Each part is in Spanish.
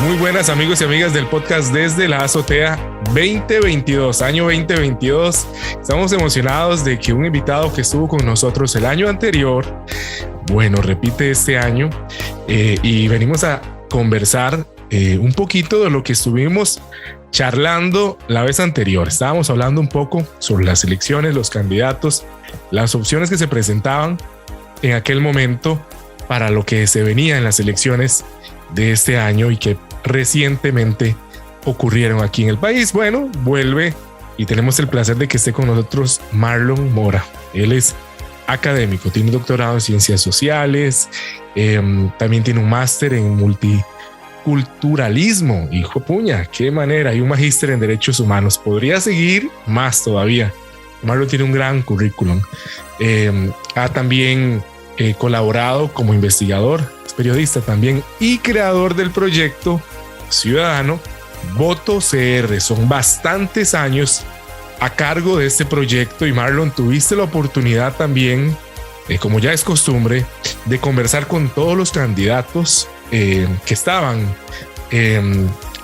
Muy buenas amigos y amigas del podcast Desde la Azotea 2022, año 2022. Estamos emocionados de que un invitado que estuvo con nosotros el año anterior, repite este año y venimos a conversar un poquito de lo que estuvimos charlando la vez anterior. Estábamos hablando un poco sobre las elecciones, los candidatos, las opciones que se presentaban en aquel momento para lo que se venía en las elecciones de este año y que recientemente ocurrieron aquí en el país. Bueno, vuelve y tenemos el placer de que esté con nosotros Marlon Mora. Él es académico, tiene un doctorado en ciencias sociales, también tiene un máster en multiculturalismo. Hijo puña, qué manera, y un magíster en derechos humanos. Podría seguir más todavía. Marlon tiene un gran currículum. Ha también colaborado como investigador, es periodista también y creador del proyecto ciudadano Voto CR. Son bastantes años a cargo de este proyecto y Marlon, tuviste la oportunidad también, como ya es costumbre, de conversar con todos los candidatos que estaban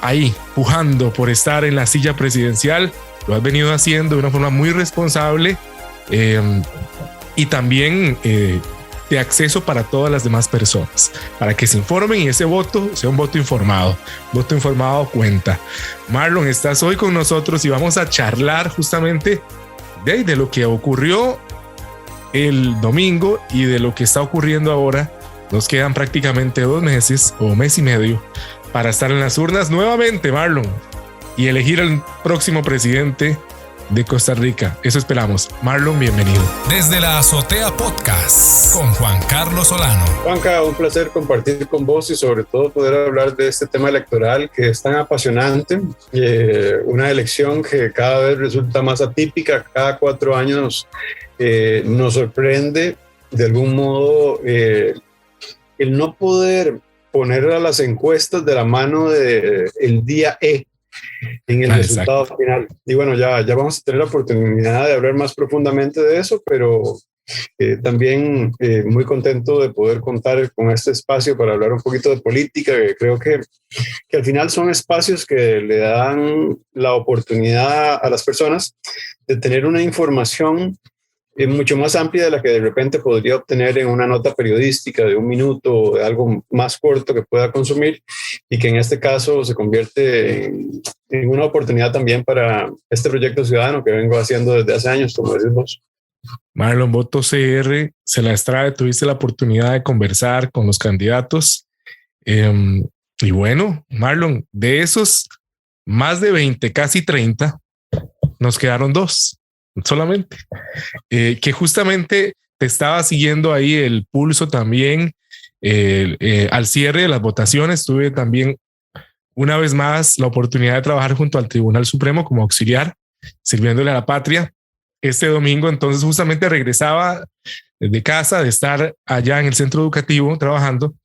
ahí pujando por estar en la silla presidencial. Lo has venido haciendo de una forma muy responsable y también de acceso para todas las demás personas, para que se informen y ese voto sea un voto informado. Voto informado cuenta. Marlon, estás hoy con nosotros y vamos a charlar justamente de lo que ocurrió el domingo y de lo que está ocurriendo ahora. Nos quedan prácticamente 2 meses o mes y medio para estar en las urnas nuevamente, Marlon, y elegir al próximo presidente de Costa Rica. Eso esperamos. Marlon, bienvenido. Desde la Azotea Podcast con Juan Carlos Solano. Juanca, un placer compartir con vos y sobre todo poder hablar de este tema electoral que es tan apasionante. Una elección que cada vez resulta más atípica. Cada 4 años nos sorprende de algún modo el no poder poner a las encuestas de la mano del día en el resultado final. Y bueno, ya vamos a tener la oportunidad de hablar más profundamente de eso, pero también muy contento de poder contar con este espacio para hablar un poquito de política, que creo que al final son espacios que le dan la oportunidad a las personas de tener una información mucho más amplia de la que de repente podría obtener en una nota periodística de 1 minuto o de algo más corto que pueda consumir, y que en este caso se convierte en una oportunidad también para este proyecto ciudadano que vengo haciendo desde hace años, como decís vos. Marlon, Voto CR se las trae, tuviste la oportunidad de conversar con los candidatos y bueno, Marlon, de esos más de 20, casi 30, nos quedaron 2 solamente, que justamente te estaba siguiendo ahí el pulso también al cierre de las votaciones. Tuve también una vez más la oportunidad de trabajar junto al Tribunal Supremo como auxiliar, sirviéndole a la patria este domingo. Entonces justamente regresaba de casa, de estar allá en el centro educativo trabajando,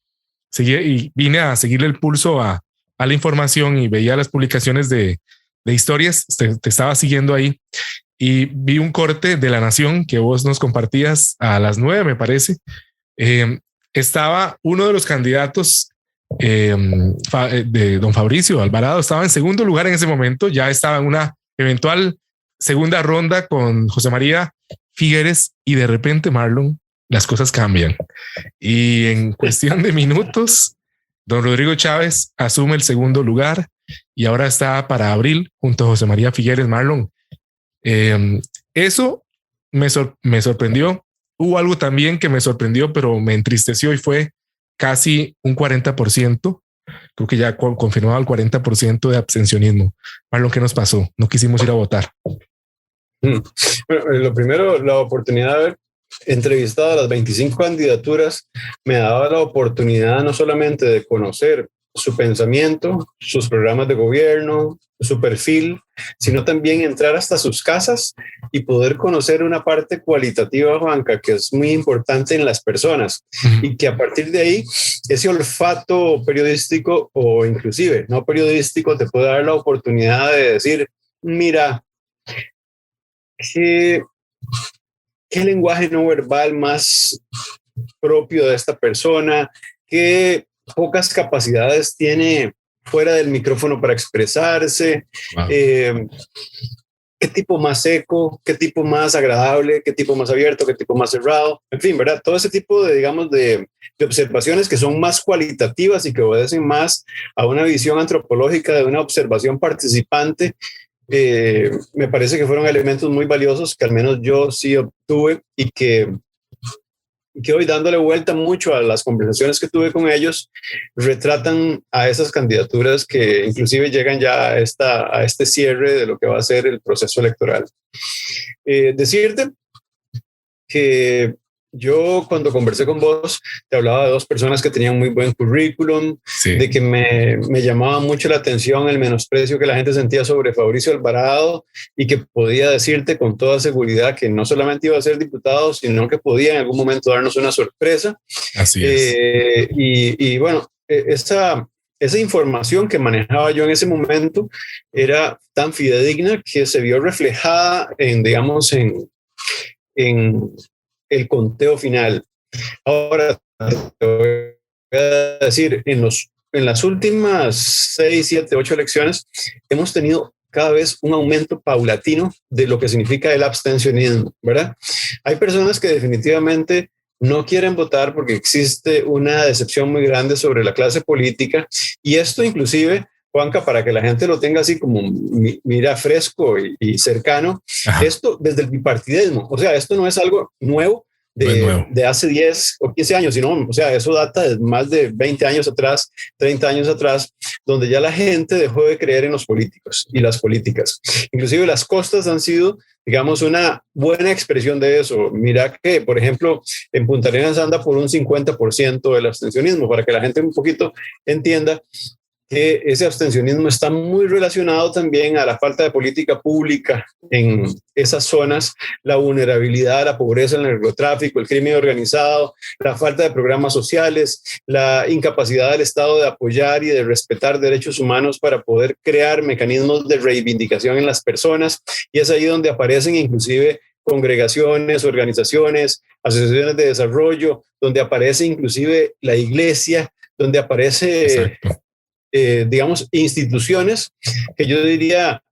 y vine a seguirle el pulso a la información y veía las publicaciones de historias. Te estaba siguiendo ahí y vi un corte de La Nación que vos nos compartías a las 9, me parece. Estaba uno de los candidatos de don Fabricio Alvarado, estaba en segundo lugar en ese momento, ya estaba en una eventual segunda ronda con José María Figueres, y de repente, Marlon, las cosas cambian y en cuestión de minutos don Rodrigo Chávez asume el segundo lugar y ahora está para abril junto a José María Figueres. Marlon, eso me sorprendió. Hubo algo también que me sorprendió, pero me entristeció, y fue casi un 40%. Creo que ya confirmaba el 40% de abstencionismo. Marlon, ¿qué nos pasó? No quisimos ir a votar. Bueno, lo primero, la oportunidad de haber entrevistado a las 25 candidaturas me daba la oportunidad no solamente de conocer su pensamiento, sus programas de gobierno, su perfil, sino también entrar hasta sus casas y poder conocer una parte cualitativa, Juanca, que es muy importante en las personas, y que a partir de ahí ese olfato periodístico o inclusive no periodístico te puede dar la oportunidad de decir, mira, ¿qué lenguaje no verbal más propio de esta persona? ¿Qué pocas capacidades tiene fuera del micrófono para expresarse. Wow. ¿Qué tipo más seco? ¿Qué tipo más agradable? ¿Qué tipo más abierto? ¿Qué tipo más cerrado? En fin, ¿verdad? Todo ese tipo de, digamos, de observaciones que son más cualitativas y que obedecen más a una visión antropológica de una observación participante. Me parece que fueron elementos muy valiosos que al menos yo sí obtuve y que hoy, dándole vuelta mucho a las conversaciones que tuve con ellos, retratan a esas candidaturas que inclusive llegan ya a este cierre de lo que va a ser el proceso electoral. Decirte que yo, cuando conversé con vos, te hablaba de dos personas que tenían muy buen currículum, Sí. de que me llamaba mucho la atención el menosprecio que la gente sentía sobre Fabricio Alvarado, y que podía decirte con toda seguridad que no solamente iba a ser diputado, sino que podía en algún momento darnos una sorpresa. Así es. Y bueno, esa información que manejaba yo en ese momento era tan fidedigna que se vio reflejada digamos, en el conteo final. Ahora, te voy a decir, en las últimas 6, 7, 8 elecciones hemos tenido cada vez un aumento paulatino de lo que significa el abstencionismo, ¿verdad? Hay personas que definitivamente no quieren votar porque existe una decepción muy grande sobre la clase política, y esto inclusive, Juanca, para que la gente lo tenga así como mira fresco y cercano, Ajá. esto desde el bipartidismo, o sea, esto no es algo nuevo de hace 10 o 15 años, sino, o sea, eso data de más de 20 años atrás, 30 años atrás, donde ya la gente dejó de creer en los políticos y las políticas. Inclusive las costas han sido, digamos, una buena expresión de eso. Mira que, por ejemplo, en Punta Arenas anda por un 50% del abstencionismo, para que la gente un poquito entienda que ese abstencionismo está muy relacionado también a la falta de política pública en esas zonas, la vulnerabilidad, la pobreza, el narcotráfico, el crimen organizado, la falta de programas sociales, la incapacidad del Estado de apoyar y de respetar derechos humanos para poder crear mecanismos de reivindicación en las personas. Y es ahí donde aparecen inclusive congregaciones, organizaciones, asociaciones de desarrollo, donde aparece inclusive la iglesia, donde aparece... digamos, instituciones que yo diría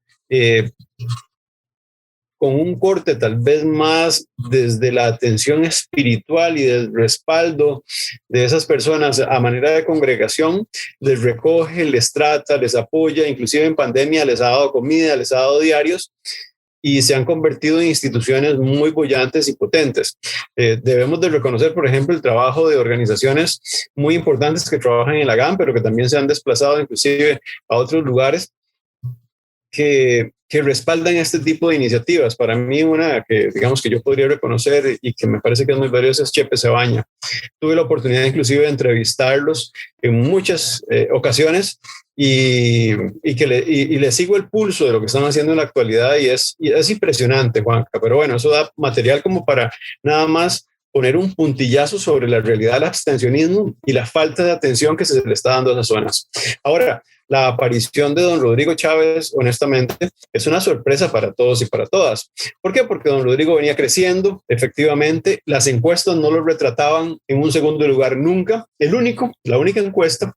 con un corte tal vez más desde la atención espiritual y del respaldo de esas personas a manera de congregación, les recoge, les trata, les apoya, inclusive en pandemia les ha dado comida, les ha dado diarios, y se han convertido en instituciones muy bollantes y potentes. Debemos de reconocer, por ejemplo, el trabajo de organizaciones muy importantes que trabajan en la GAM, pero que también se han desplazado inclusive a otros lugares que respaldan este tipo de iniciativas. Para mí, una que digamos que yo podría reconocer y que me parece que es muy valiosa es Chepe Cebaña. Tuve la oportunidad inclusive de entrevistarlos en muchas ocasiones, y le sigo el pulso de lo que están haciendo en la actualidad, y es impresionante, Juanca. Pero bueno, eso da material como para nada más poner un puntillazo sobre la realidad del abstencionismo y la falta de atención que se le está dando a esas zonas. Ahora, la aparición de don Rodrigo Chávez, honestamente, es una sorpresa para todos y para todas. ¿Por qué? Porque don Rodrigo venía creciendo, efectivamente, las encuestas no lo retrataban en un segundo lugar nunca. La única encuesta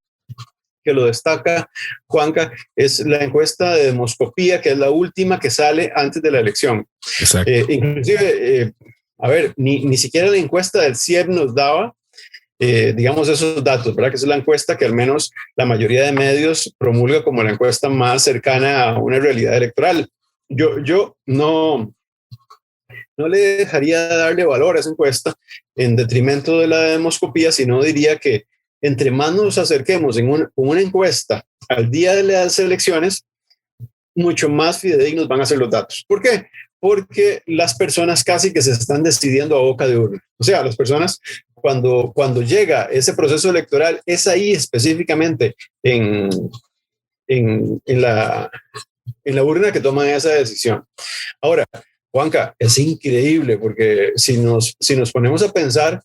que lo destaca, Juanca, es la encuesta de Demoscopía, que es la última que sale antes de la elección. Exacto. Inclusive, a ver, ni siquiera la encuesta del CIEP nos daba, digamos, esos datos, ¿verdad? Que es la encuesta que al menos la mayoría de medios promulga como la encuesta más cercana a una realidad electoral. Yo no le dejaría darle valor a esa encuesta en detrimento de la demoscopía, sino diría que entre más nos acerquemos con una encuesta al día de las elecciones, mucho más fidedignos van a ser los datos. ¿Por qué? Porque las personas casi que se están decidiendo a boca de urna. O sea, las personas, cuando llega ese proceso electoral, es ahí específicamente en la urna que toman esa decisión. Ahora, Juanca, es increíble porque si nos ponemos a pensar,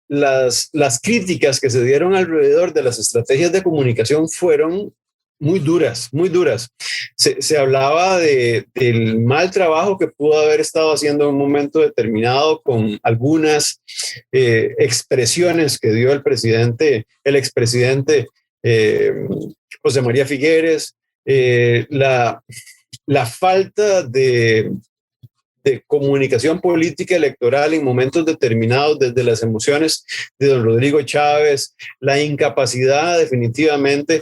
las críticas que se dieron alrededor de las estrategias de comunicación fueron muy duras, muy duras. Se hablaba del mal trabajo que pudo haber estado haciendo en un momento determinado con algunas expresiones que dio el expresidente José María Figueres, la falta de comunicación política electoral en momentos determinados desde las emociones de don Rodrigo Chávez, la incapacidad definitivamente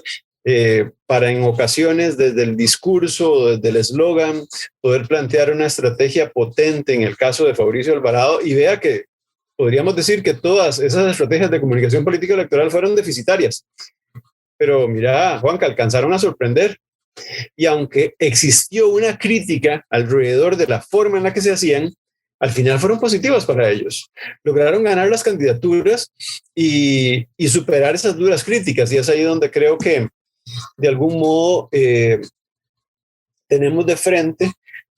para en ocasiones desde el discurso, desde el eslogan, poder plantear una estrategia potente en el caso de Fabricio Alvarado. Y vea que podríamos decir que todas esas estrategias de comunicación política electoral fueron deficitarias. Pero mira, Juanca, alcanzaron a sorprender. Y aunque existió una crítica alrededor de la forma en la que se hacían, al final fueron positivas para ellos. Lograron ganar las candidaturas y superar esas duras críticas. Y es ahí donde creo que, de algún modo, tenemos de frente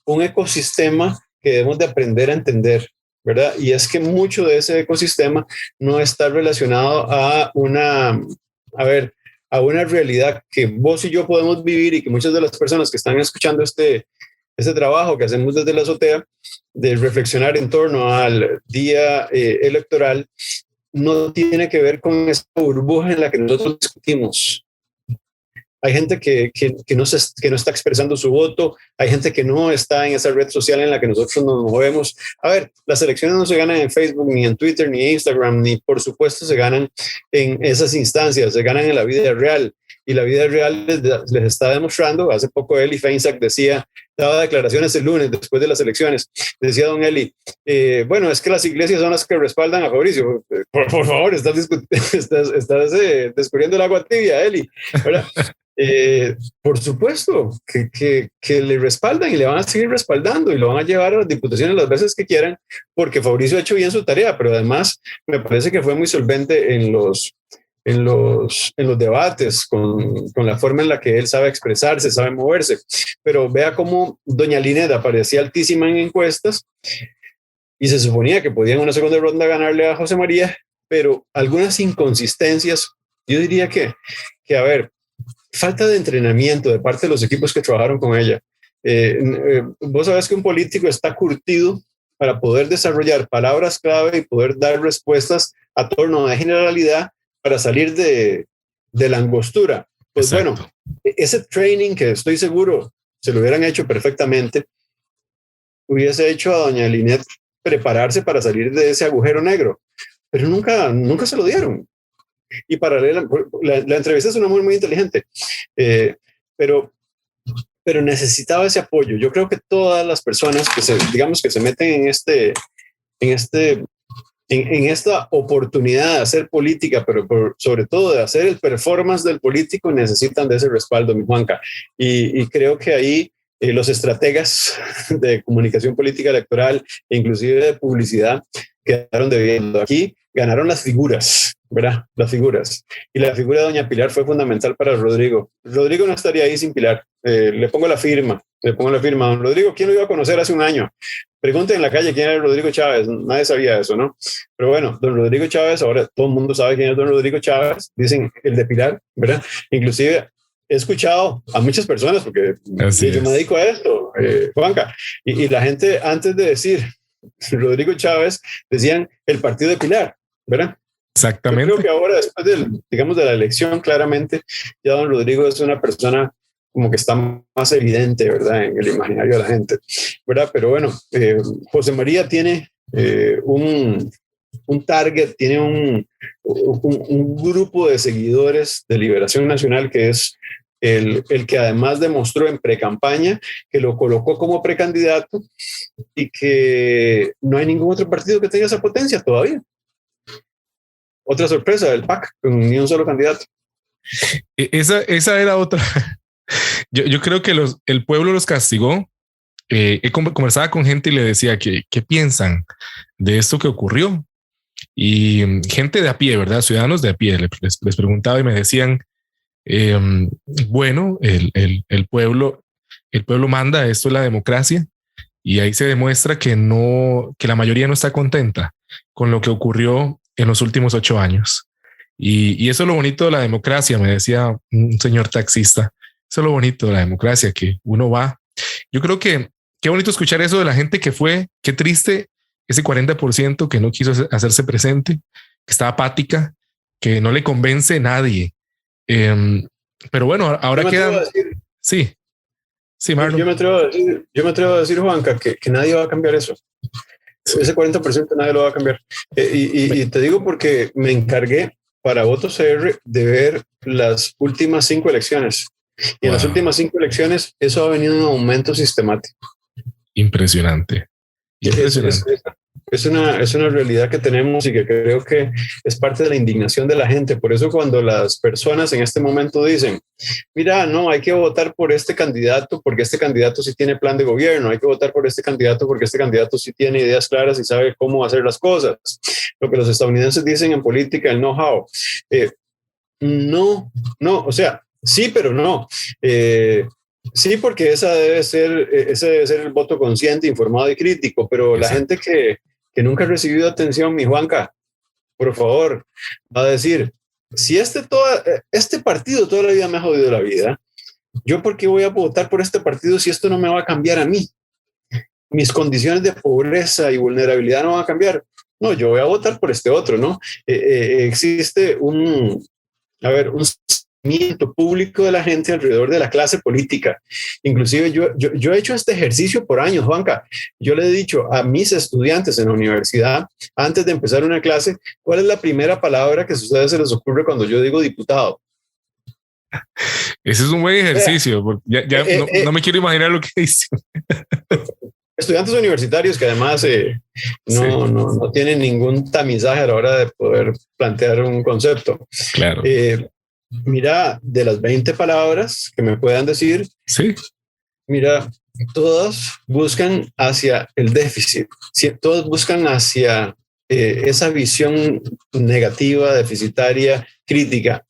un ecosistema que debemos de aprender a entender, ¿verdad? Y es que mucho de ese ecosistema no está relacionado a una realidad que vos y yo podemos vivir y que muchas de las personas que están escuchando este trabajo que hacemos desde la azotea, de reflexionar en torno al día electoral, no tiene que ver con esa burbuja en la que nosotros discutimos. Hay gente que no está expresando su voto, hay gente que no está en esa red social en la que nosotros nos movemos. A ver, las elecciones no se ganan en Facebook, ni en Twitter, ni en Instagram, ni por supuesto se ganan en esas instancias, se ganan en la vida real. Y la vida real les está demostrando. Hace poco Eli Feinsack daba declaraciones el lunes después de las elecciones. Decía don Eli, bueno, es que las iglesias son las que respaldan a Fabricio. Por favor, estás descubriendo el agua tibia, Eli, ¿verdad? Por supuesto que le respaldan y le van a seguir respaldando y lo van a llevar a las diputaciones las veces que quieran, porque Fabricio ha hecho bien su tarea, pero además me parece que fue muy solvente en los debates, con la forma en la que él sabe expresarse, sabe moverse. Pero vea cómo doña Linet aparecía altísima en encuestas y se suponía que podía en una segunda ronda ganarle a José María, pero algunas inconsistencias, yo diría que a ver, falta de entrenamiento de parte de los equipos que trabajaron con ella. Vos sabés que un político está curtido para poder desarrollar palabras clave y poder dar respuestas a torno a generalidad para salir de la angostura. Pues exacto. Bueno, ese training que estoy seguro se lo hubieran hecho perfectamente, hubiese hecho a doña Linet prepararse para salir de ese agujero negro, pero nunca se lo dieron. Y paralela, la entrevista es una mujer muy inteligente, pero necesitaba ese apoyo. Yo creo que todas las personas que se meten en esta oportunidad de hacer política, pero sobre todo de hacer el performance del político, necesitan de ese respaldo, mi Juanca. Y creo que ahí los estrategas de comunicación política electoral e inclusive de publicidad quedaron debiendo. Aquí ganaron las figuras, ¿verdad? Las figuras. Y la figura de doña Pilar fue fundamental para Rodrigo. Rodrigo no estaría ahí sin Pilar. Le pongo la firma. Don Rodrigo, ¿quién lo iba a conocer hace un año? Pregunten en la calle quién era Rodrigo Chávez. Nadie sabía eso, ¿no? Pero bueno, don Rodrigo Chávez, ahora todo el mundo sabe quién es don Rodrigo Chávez. Dicen el de Pilar, ¿verdad? Inclusive he escuchado a muchas personas, porque yo me dedico a esto, Juanca, y la gente antes de decir Rodrigo Chávez decían el partido de Pilar, ¿verdad? Exactamente. Yo creo que ahora, después de la elección, claramente ya don Rodrigo es una persona como que está más evidente, ¿verdad? En el imaginario de la gente, ¿verdad? Pero bueno, José María tiene un target, tiene un grupo de seguidores de Liberación Nacional que es el que además demostró en precampaña que lo colocó como precandidato y que no hay ningún otro partido que tenga esa potencia todavía. Otra sorpresa del PAC, con ni un solo candidato. Esa era otra. Yo creo que el pueblo los castigó. Conversaba con gente y le decía ¿qué piensan de esto que ocurrió? Y gente de a pie, ¿verdad? Ciudadanos de a pie. Les preguntaba y me decían, bueno, el pueblo manda, esto es la democracia, y ahí se demuestra que la mayoría no está contenta con lo que ocurrió en los últimos 8 años. Y eso es lo bonito de la democracia, me decía un señor taxista. Eso es lo bonito de la democracia, que uno va. Yo creo que qué bonito escuchar eso de la gente que fue, qué triste ese 40% que no quiso hacerse presente, que está apática, que no le convence nadie. Pero bueno, ahora quedan... Sí, sí, Marlon. Yo me atrevo a decir, Juanca, que nadie va a cambiar eso. Sí. Ese 40% nadie lo va a cambiar. Y te digo porque me encargué para Voto CR de ver las últimas 5 elecciones. Y en las últimas 5 elecciones eso ha venido en aumento sistemático. Impresionante. Es una realidad que tenemos y que creo que es parte de la indignación de la gente. Por eso cuando las personas en este momento dicen, mira, no, hay que votar por este candidato porque este candidato sí tiene plan de gobierno, hay que votar por este candidato porque este candidato sí tiene ideas claras y sabe cómo hacer las cosas. Lo que los estadounidenses dicen en política, el know-how. No, o sea, sí, pero no. Sí, porque ese debe ser el voto consciente, informado y crítico, pero la gente que nunca ha recibido atención, mi Juanca, por favor, va a decir, si este partido toda la vida me ha jodido la vida, ¿yo por qué voy a votar por este partido si esto no me va a cambiar a mí? Mis condiciones de pobreza y vulnerabilidad no van a cambiar. No, yo voy a votar por este otro, ¿no? Existe un público de la gente alrededor de la clase política. Inclusive yo he hecho este ejercicio por años, Juanca. Yo le he dicho a mis estudiantes en la universidad, antes de empezar una clase, ¿cuál es la primera palabra que a ustedes se les ocurre cuando yo digo diputado? Ese es un buen ejercicio. No me quiero imaginar lo que dice. Estudiantes universitarios que además no tienen ningún tamizaje a la hora de poder plantear un concepto. Claro. Mira, de las 20 palabras que me puedan decir, sí. Mira, todas buscan hacia el déficit, todas buscan hacia esa visión negativa, deficitaria, crítica.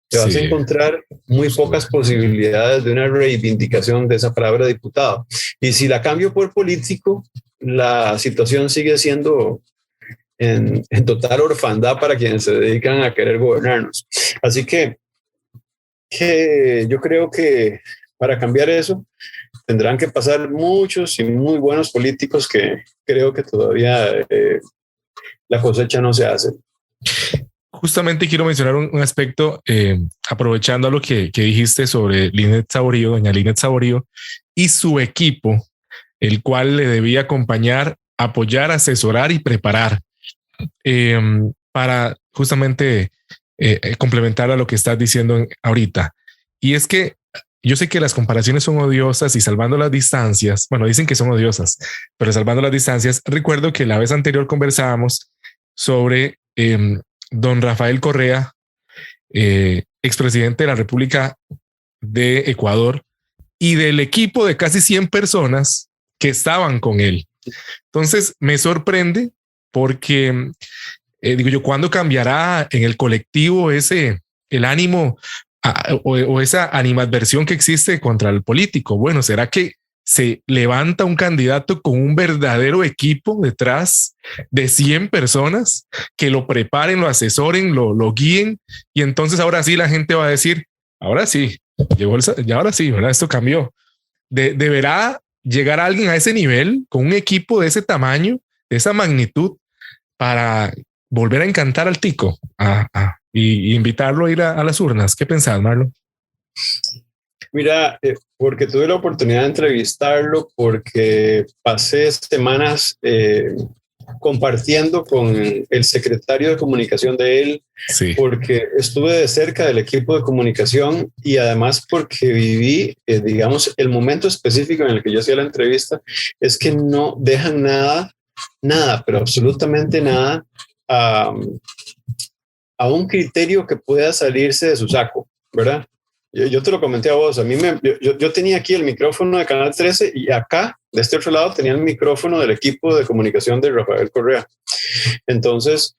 Te vas a encontrar muy pocas posibilidades de una reivindicación de esa palabra diputado. Y si la cambio por político, la situación sigue siendo en total orfandad para quienes se dedican a querer gobernarnos. Así que yo creo que para cambiar eso tendrán que pasar muchos y muy buenos políticos que creo que todavía la cosecha no se hace. Justamente quiero mencionar un aspecto, aprovechando a lo que dijiste sobre Linet Saborío, doña Linet Saborío, y su equipo, el cual le debía acompañar, apoyar, asesorar y preparar para justamente complementar a lo que estás diciendo ahorita. Y es que yo sé que las comparaciones son odiosas y salvando las distancias, bueno, dicen que son odiosas, pero salvando las distancias, recuerdo que la vez anterior conversábamos sobre don Rafael Correa, expresidente de la República de Ecuador, y del equipo de casi 100 personas que estaban con él. Entonces me sorprende porque digo yo, ¿cuándo cambiará en el colectivo el ánimo o esa animadversión que existe contra el político? Bueno, ¿será que se levanta un candidato con un verdadero equipo detrás de 100 personas que lo preparen, lo asesoren, lo guíen? Y entonces ahora sí la gente va a decir, ahora sí, ahora sí, ¿verdad? Esto cambió. ¿Deberá llegar alguien a ese nivel con un equipo de ese tamaño, de esa magnitud, para volver a encantar al tico y invitarlo a ir a las urnas? ¿Qué pensás, Marlon? Mira, porque tuve la oportunidad de entrevistarlo, porque pasé semanas compartiendo con el secretario de comunicación de él, sí, porque estuve de cerca del equipo de comunicación y además porque viví, digamos, el momento específico en el que yo hacía la entrevista, es que no dejan nada, pero absolutamente nada, a un criterio que pueda salirse de su saco, ¿verdad? Yo te lo comenté a vos, yo tenía aquí el micrófono de Canal 13 y acá, de este otro lado, tenía el micrófono del equipo de comunicación de Rafael Correa. Entonces,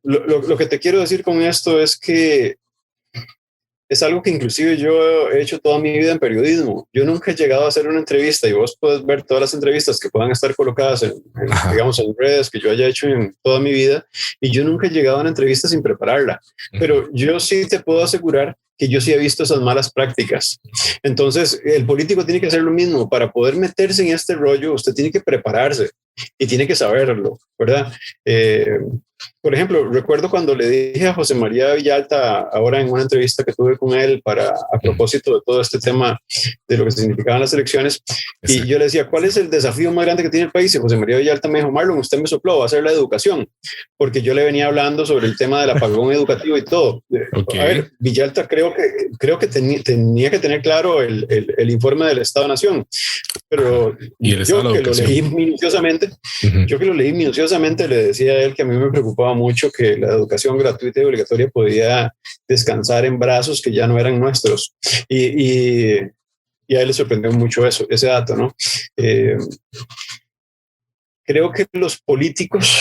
lo que te quiero decir con esto es que es algo que inclusive yo he hecho toda mi vida en periodismo. Yo nunca he llegado a hacer una entrevista y vos puedes ver todas las entrevistas que puedan estar colocadas digamos, en redes que yo haya hecho en toda mi vida, y yo nunca he llegado a una entrevista sin prepararla. Pero yo sí te puedo asegurar que yo sí he visto esas malas prácticas. Entonces, el político tiene que hacer lo mismo. Para poder meterse en este rollo, usted tiene que prepararse y tiene que saberlo, ¿verdad? por ejemplo, recuerdo cuando le dije a José María Villalta, ahora en una entrevista que tuve con él a propósito de todo este tema de lo que significaban las elecciones, y yo le decía, ¿cuál es el desafío más grande que tiene el país? Y José María Villalta me dijo, Marlon, usted me sopló, va a ser la educación, porque yo le venía hablando sobre el tema del apagón educativo y todo. Okay. A ver, Villalta creo que tenía que tener claro el informe del Estado-Nación, pero yo que lo leí minuciosamente, le decía a él que a mí me preocupaba mucho que la educación gratuita y obligatoria podía descansar en brazos que ya no eran nuestros. Y a él le sorprendió mucho ese dato, ¿no? Creo que los políticos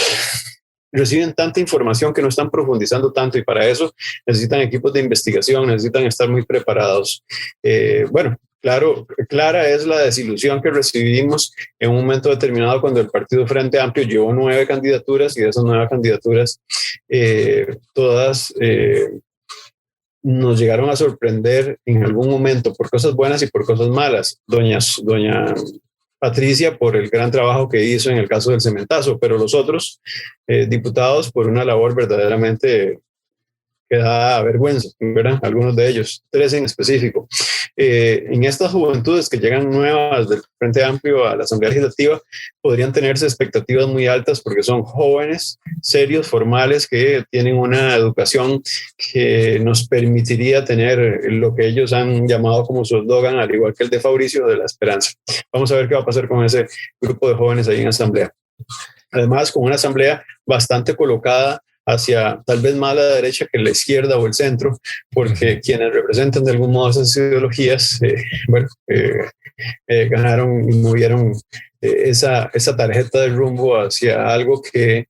reciben tanta información que no están profundizando tanto, y para eso necesitan equipos de investigación, necesitan estar muy preparados. Bueno, clara es la desilusión que recibimos en un momento determinado cuando el Partido Frente Amplio llevó 9 candidaturas, y de esas 9 candidaturas todas nos llegaron a sorprender en algún momento por cosas buenas y por cosas malas. Doña Patricia por el gran trabajo que hizo en el caso del cementazo, pero los otros diputados por una labor verdaderamente que da vergüenza, ¿verdad? Algunos de ellos, 3 en específico. En estas juventudes que llegan nuevas del Frente Amplio a la Asamblea Legislativa, podrían tenerse expectativas muy altas porque son jóvenes, serios, formales, que tienen una educación que nos permitiría tener lo que ellos han llamado como su eslogan, al igual que el de Fabricio, de la esperanza. Vamos a ver qué va a pasar con ese grupo de jóvenes ahí en Asamblea. Además, con una Asamblea bastante colocada hacia tal vez más la derecha que la izquierda o el centro, porque quienes representan de algún modo esas ideologías, ganaron y movieron esa tarjeta de rumbo hacia algo que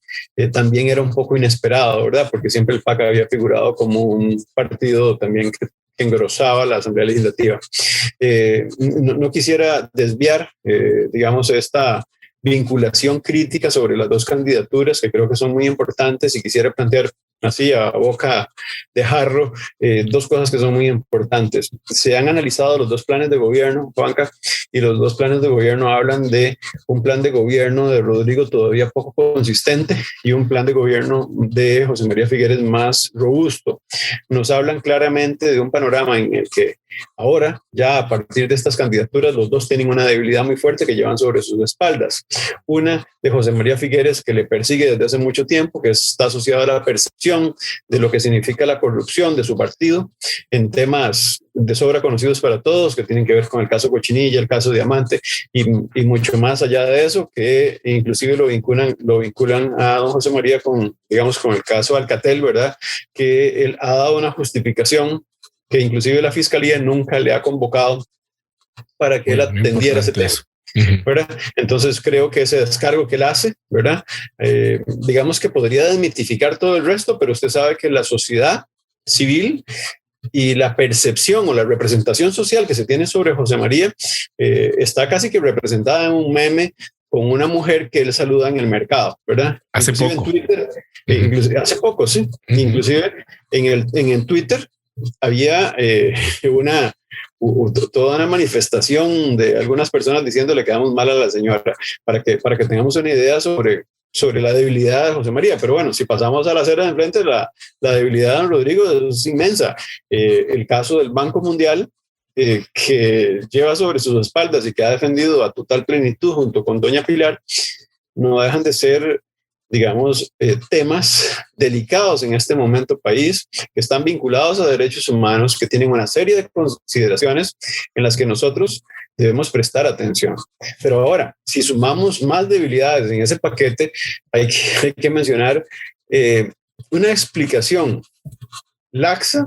también era un poco inesperado, ¿verdad? Porque siempre el PAC había figurado como un partido también que engrosaba la Asamblea Legislativa. No quisiera desviar, digamos, esta vinculación crítica sobre las 2 candidaturas, que creo que son muy importantes, y quisiera plantear así a boca de jarro 2 cosas que son muy importantes. Se han analizado los 2 planes de gobierno, Juanca, y los 2 planes de gobierno hablan de un plan de gobierno de Rodrigo todavía poco consistente y un plan de gobierno de José María Figueres más robusto. Nos hablan claramente de un panorama en el que ahora, ya a partir de estas candidaturas, los 2 tienen una debilidad muy fuerte que llevan sobre sus espaldas. Una de José María Figueres, que le persigue desde hace mucho tiempo, que está asociada a la percepción de lo que significa la corrupción de su partido en temas de sobra conocidos para todos, que tienen que ver con el caso Cochinilla, el caso Diamante y mucho más allá de eso, que inclusive lo vinculan a don José María con, digamos, con el caso Alcatel, ¿verdad? Que él ha dado una justificación que inclusive la Fiscalía nunca le ha convocado para que él atendiera ese tema, ¿verdad? Entonces creo que ese descargo que él hace, ¿verdad? Digamos que podría desmitificar todo el resto, pero usted sabe que la sociedad civil y la percepción o la representación social que se tiene sobre José María está casi que representada en un meme con una mujer que él saluda en el mercado, ¿verdad? Hace poco. En Twitter, hace poco, sí. Inclusive en Twitter había toda una manifestación de algunas personas diciéndole que quedamos mal a la señora, para que tengamos una idea sobre la debilidad de José María. Pero bueno, si pasamos a la acera de enfrente, la debilidad de don Rodrigo es inmensa. El caso del Banco Mundial, que lleva sobre sus espaldas y que ha defendido a total plenitud junto con doña Pilar, no dejan de ser, digamos, temas delicados en este momento país, que están vinculados a derechos humanos, que tienen una serie de consideraciones en las que nosotros debemos prestar atención. Pero ahora, si sumamos más debilidades en ese paquete, hay que mencionar una explicación laxa,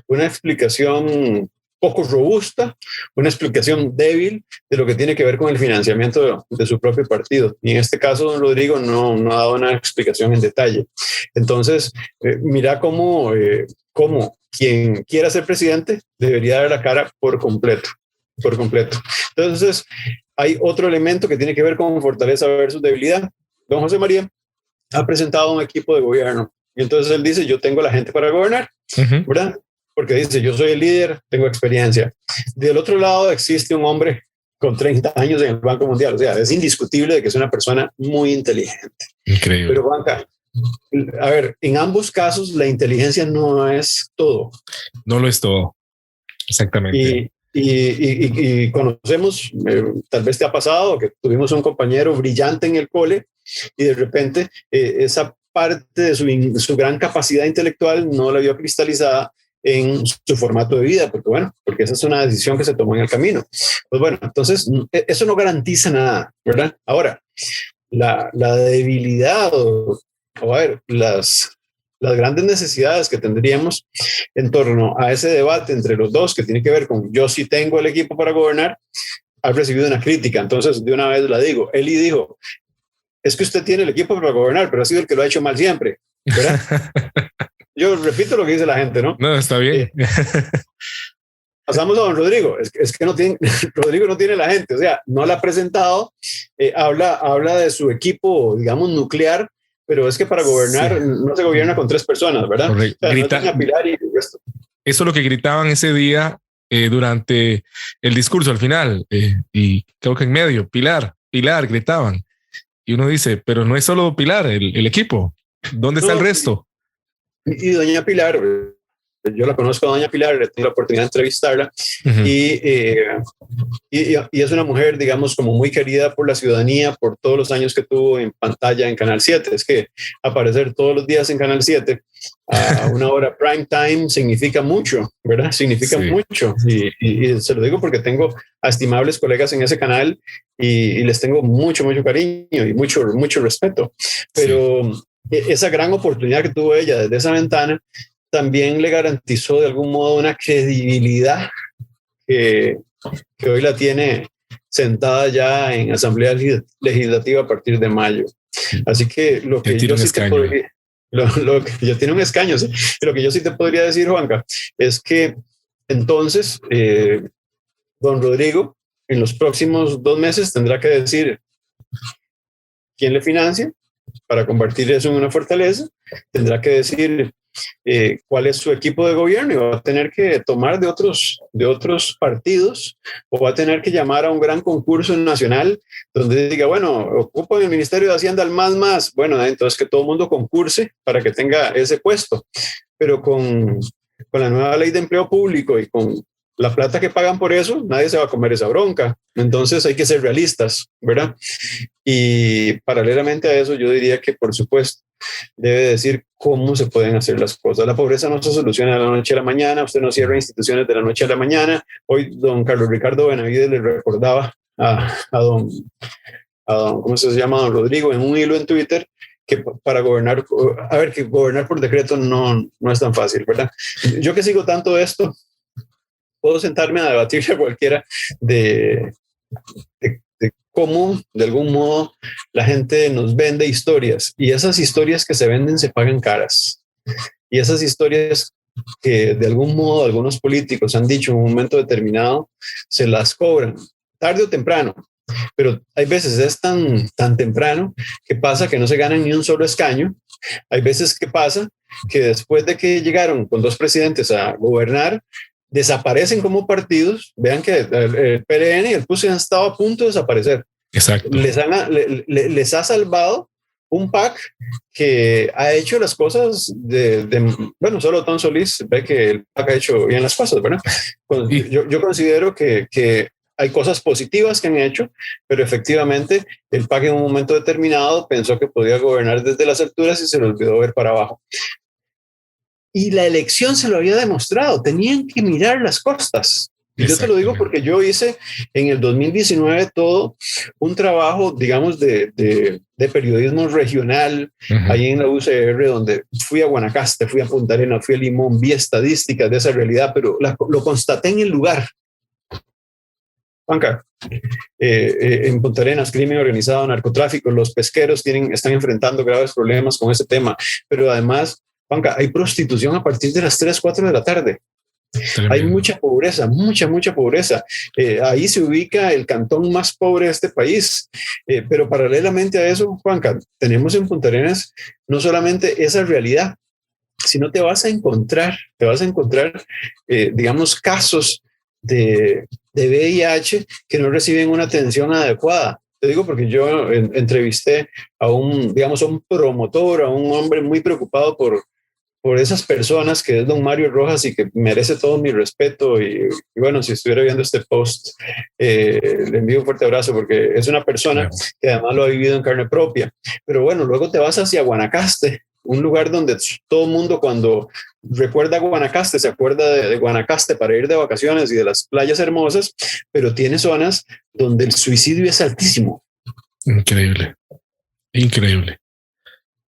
una explicación poco robusta, una explicación débil de lo que tiene que ver con el financiamiento de su propio partido. Y en este caso, don Rodrigo no ha dado una explicación en detalle. Entonces, mira cómo quien quiera ser presidente debería dar la cara por completo. Entonces, hay otro elemento que tiene que ver con fortaleza versus debilidad. Don José María ha presentado un equipo de gobierno y entonces él dice, yo tengo la gente para gobernar, ¿verdad? Porque dice, yo soy el líder, tengo experiencia. Del otro lado existe un hombre con 30 años en el Banco Mundial. O sea, es indiscutible de que es una persona muy inteligente. Increíble. Pero Juanca, a ver, en ambos casos la inteligencia no es todo. No lo es todo. Exactamente. Y conocemos, tal vez te ha pasado, que tuvimos un compañero brillante en el cole y de repente esa parte de su gran capacidad intelectual no la vio cristalizada en su formato de vida, porque esa es una decisión que se tomó en el camino. Pues bueno, entonces eso no garantiza nada, ¿verdad? Ahora, la debilidad a ver, las grandes necesidades que tendríamos en torno a ese debate entre los dos, que tiene que ver con yo sí tengo el equipo para gobernar, ha recibido una crítica. Entonces, de una vez la digo. Eli dijo, es que usted tiene el equipo para gobernar, pero ha sido el que lo ha hecho mal siempre, ¿verdad? Yo repito lo que dice la gente, ¿no? No, está bien. Pasamos a don Rodrigo. Es que no tiene, Rodrigo no tiene la gente, o sea, no la ha presentado. Habla de su equipo, digamos, nuclear, pero es que para gobernar no se gobierna con 3 personas, ¿verdad? Correcto. O sea, no Pilar y esto. Eso es lo que gritaban ese día durante el discurso al final, y creo que en medio, Pilar, gritaban. Y uno dice, pero no es solo Pilar, el equipo. ¿Dónde está el resto? Y doña Pilar, yo la conozco a doña Pilar, he tenido la oportunidad de entrevistarla, y es una mujer, digamos, como muy querida por la ciudadanía, por todos los años que tuvo en pantalla en Canal 7. Es que aparecer todos los días en Canal 7 a una hora prime time significa mucho, ¿verdad? Significa mucho. Y se lo digo porque tengo a estimables colegas en ese canal y les tengo mucho, mucho cariño y mucho, mucho respeto. Pero esa gran oportunidad que tuvo ella desde esa ventana también le garantizó de algún modo una credibilidad que hoy la tiene sentada ya en Asamblea Legislativa a partir de mayo. Así que lo que yo sí te podría, lo que ya tiene un escaño, ¿sí? Lo que yo sí te podría decir, Juanca, es que entonces don Rodrigo en los próximos 2 meses tendrá que decir quién le financia para convertir eso en una fortaleza, tendrá que decir cuál es su equipo de gobierno y va a tener que tomar de otros partidos o va a tener que llamar a un gran concurso nacional donde diga, bueno, ocupo en el Ministerio de Hacienda al más, bueno, entonces que todo el mundo concurse para que tenga ese puesto, pero con la nueva ley de empleo público y con la plata que pagan por eso, nadie se va a comer esa bronca. Entonces hay que ser realistas, ¿verdad? Y paralelamente a eso, yo diría que, por supuesto, debe decir cómo se pueden hacer las cosas. La pobreza no se soluciona de la noche a la mañana, usted no cierra instituciones de la noche a la mañana. Hoy don Carlos Ricardo Benavides le recordaba a don, ¿cómo se llama? Don Rodrigo, en un hilo en Twitter, que para gobernar, a ver, que gobernar por decreto no es tan fácil, ¿verdad? Yo que sigo tanto esto, puedo sentarme a debatirle a cualquiera de cómo, de algún modo, la gente nos vende historias y esas historias que se venden se pagan caras. Y esas historias que de algún modo algunos políticos han dicho en un momento determinado, se las cobran, tarde o temprano. Pero hay veces es tan temprano que pasa que no se ganan ni un solo escaño. Hay veces que pasa que después de que llegaron con 2 presidentes a gobernar, desaparecen como partidos. Vean que el PLN y el PUS han estado a punto de desaparecer. Exacto. Les ha salvado un PAC que ha hecho las cosas bueno, solo Tom Solís ve que el PAC ha hecho bien las cosas, ¿verdad? Yo considero que hay cosas positivas que han hecho, pero efectivamente el PAC en un momento determinado pensó que podía gobernar desde las alturas y se le olvidó ver para abajo. Y la elección se lo había demostrado, tenían que mirar las costas. Y yo te lo digo porque yo hice en el 2019 todo un trabajo, digamos, de periodismo regional, ahí en la UCR, donde fui a Guanacaste, fui a Punta Arenas, fui a Limón, vi estadísticas de esa realidad, pero lo constaté en el lugar. Juanca, en Punta Arenas, crimen organizado, narcotráfico, los pesqueros están enfrentando graves problemas con ese tema, pero además, Juanca, hay prostitución a partir de las 3, 4 de la tarde. Tremendo. Hay mucha pobreza, mucha pobreza. Ahí se ubica el cantón más pobre de este país. Pero paralelamente a eso, Juanca, tenemos en Punta Arenas no solamente esa realidad, sino te vas a encontrar, digamos, casos de VIH que no reciben una atención adecuada. Te digo porque yo entrevisté a digamos, a un promotor, a un hombre muy preocupado por esas personas, que es don Mario Rojas, y que merece todo mi respeto. Y bueno, si estuviera viendo este post, le envío un fuerte abrazo, porque es una persona que además lo ha vivido en carne propia. Pero bueno, luego te vas hacia Guanacaste, un lugar donde todo el mundo, cuando recuerda Guanacaste, se acuerda de Guanacaste para ir de vacaciones y de las playas hermosas, pero tiene zonas donde el suicidio es altísimo. Increíble, increíble.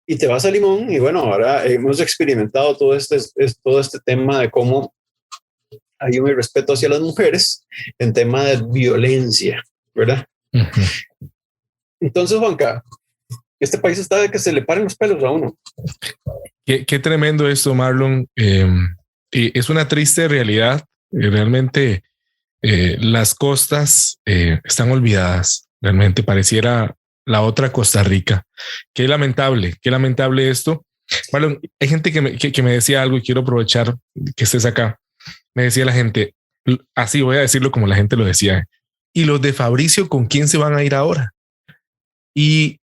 Y te vas a Limón, y bueno, ahora hemos experimentado todo este tema de cómo hay un irrespeto hacia las mujeres en tema de violencia, ¿verdad? Uh-huh. Entonces, Juanca, este país está de que se le paren los pelos a uno. Qué tremendo esto, Marlon. Y es una triste realidad. Realmente las costas están olvidadas. Realmente pareciera la otra Costa Rica. Qué lamentable esto. Marlon, hay gente que me decía algo, y quiero aprovechar que estés acá. Me decía la gente, así voy a decirlo como la gente lo decía: ¿y los de Fabricio con quién se van a ir ahora? ¿Y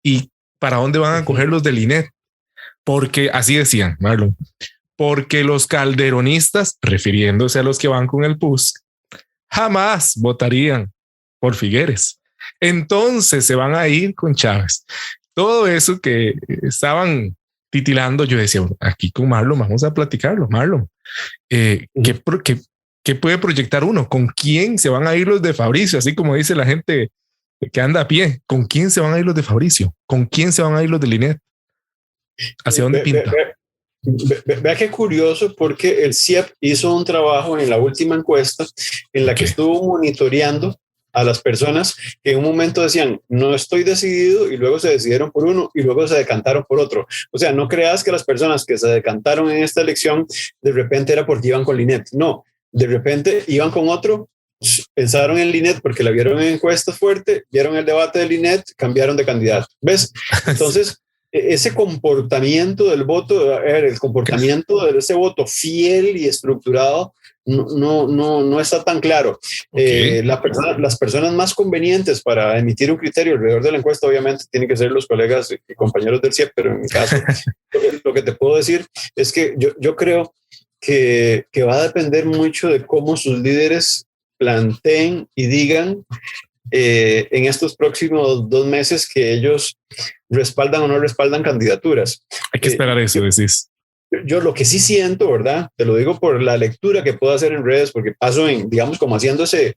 para dónde van a coger los del INET? Porque así decían, Marlon, porque los calderonistas, refiriéndose a los que van con el PUSC, jamás votarían por Figueres. Entonces se van a ir con Chávez. Todo eso que estaban titilando, yo decía, aquí con Marlon vamos a platicarlo. Marlon, ¿qué puede proyectar uno? ¿Con quién se van a ir los de Fabricio? Así como dice la gente que anda a pie. ¿Con quién se van a ir los de Fabricio? ¿Con quién se van a ir los de Linet? ¿Hacia dónde pinta? Vea qué curioso, porque el CIEP hizo un trabajo en la última encuesta en la que estuvo monitoreando a las personas que en un momento decían no estoy decidido, y luego se decidieron por uno y luego se decantaron por otro. O sea, no creas que las personas que se decantaron en esta elección de repente era porque iban con Linet. No, de repente iban con otro, pensaron en Linet porque la vieron en encuestas fuerte, vieron el debate de Linet, cambiaron de candidato. ¿Ves? Entonces ese comportamiento del voto, el comportamiento de ese voto fiel y estructurado, no está tan claro. Okay. Las personas más convenientes para emitir un criterio alrededor de la encuesta obviamente tienen que ser los colegas y compañeros del CIEP, pero en mi caso lo que te puedo decir es que yo creo que va a depender mucho de cómo sus líderes planteen y digan en estos próximos 2 meses que ellos respaldan o no respaldan candidaturas. Hay que esperar eso, decís. Yo lo que sí siento, ¿verdad? Te lo digo por la lectura que puedo hacer en redes, porque paso digamos, como haciendo ese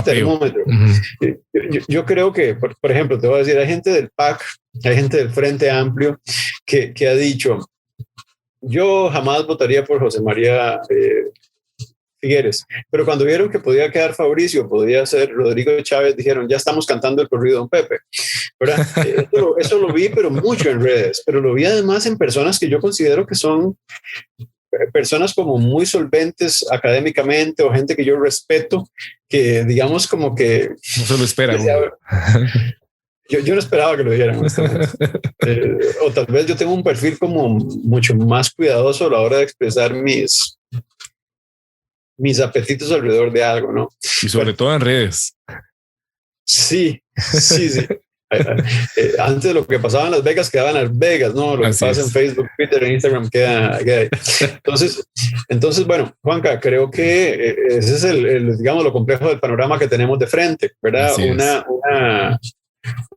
termómetro. Uh-huh. Yo creo que, por ejemplo, te voy a decir, hay gente del PAC, hay gente del Frente Amplio que ha dicho, yo jamás votaría por José María Figueres, pero cuando vieron que podía quedar Fabricio, podía ser Rodrigo Chávez, dijeron, ya estamos cantando el corrido Don Pepe, ¿verdad? Eso lo vi, pero mucho en redes, pero lo vi además en personas que yo considero que son personas como muy solventes académicamente, o gente que yo respeto, que digamos como que... No se lo espera. Yo no esperaba que lo dijeran. O tal vez yo tengo un perfil como mucho más cuidadoso a la hora de expresar mis apetitos alrededor de algo, ¿no? Y sobre todo en redes. Sí. Antes lo que pasaba en Las Vegas quedaba en Las Vegas, ¿no? Lo que pasa en Facebook, Twitter, en Instagram queda ahí. Entonces, bueno, Juanca, creo que ese es digamos, lo complejo del panorama que tenemos de frente, ¿verdad?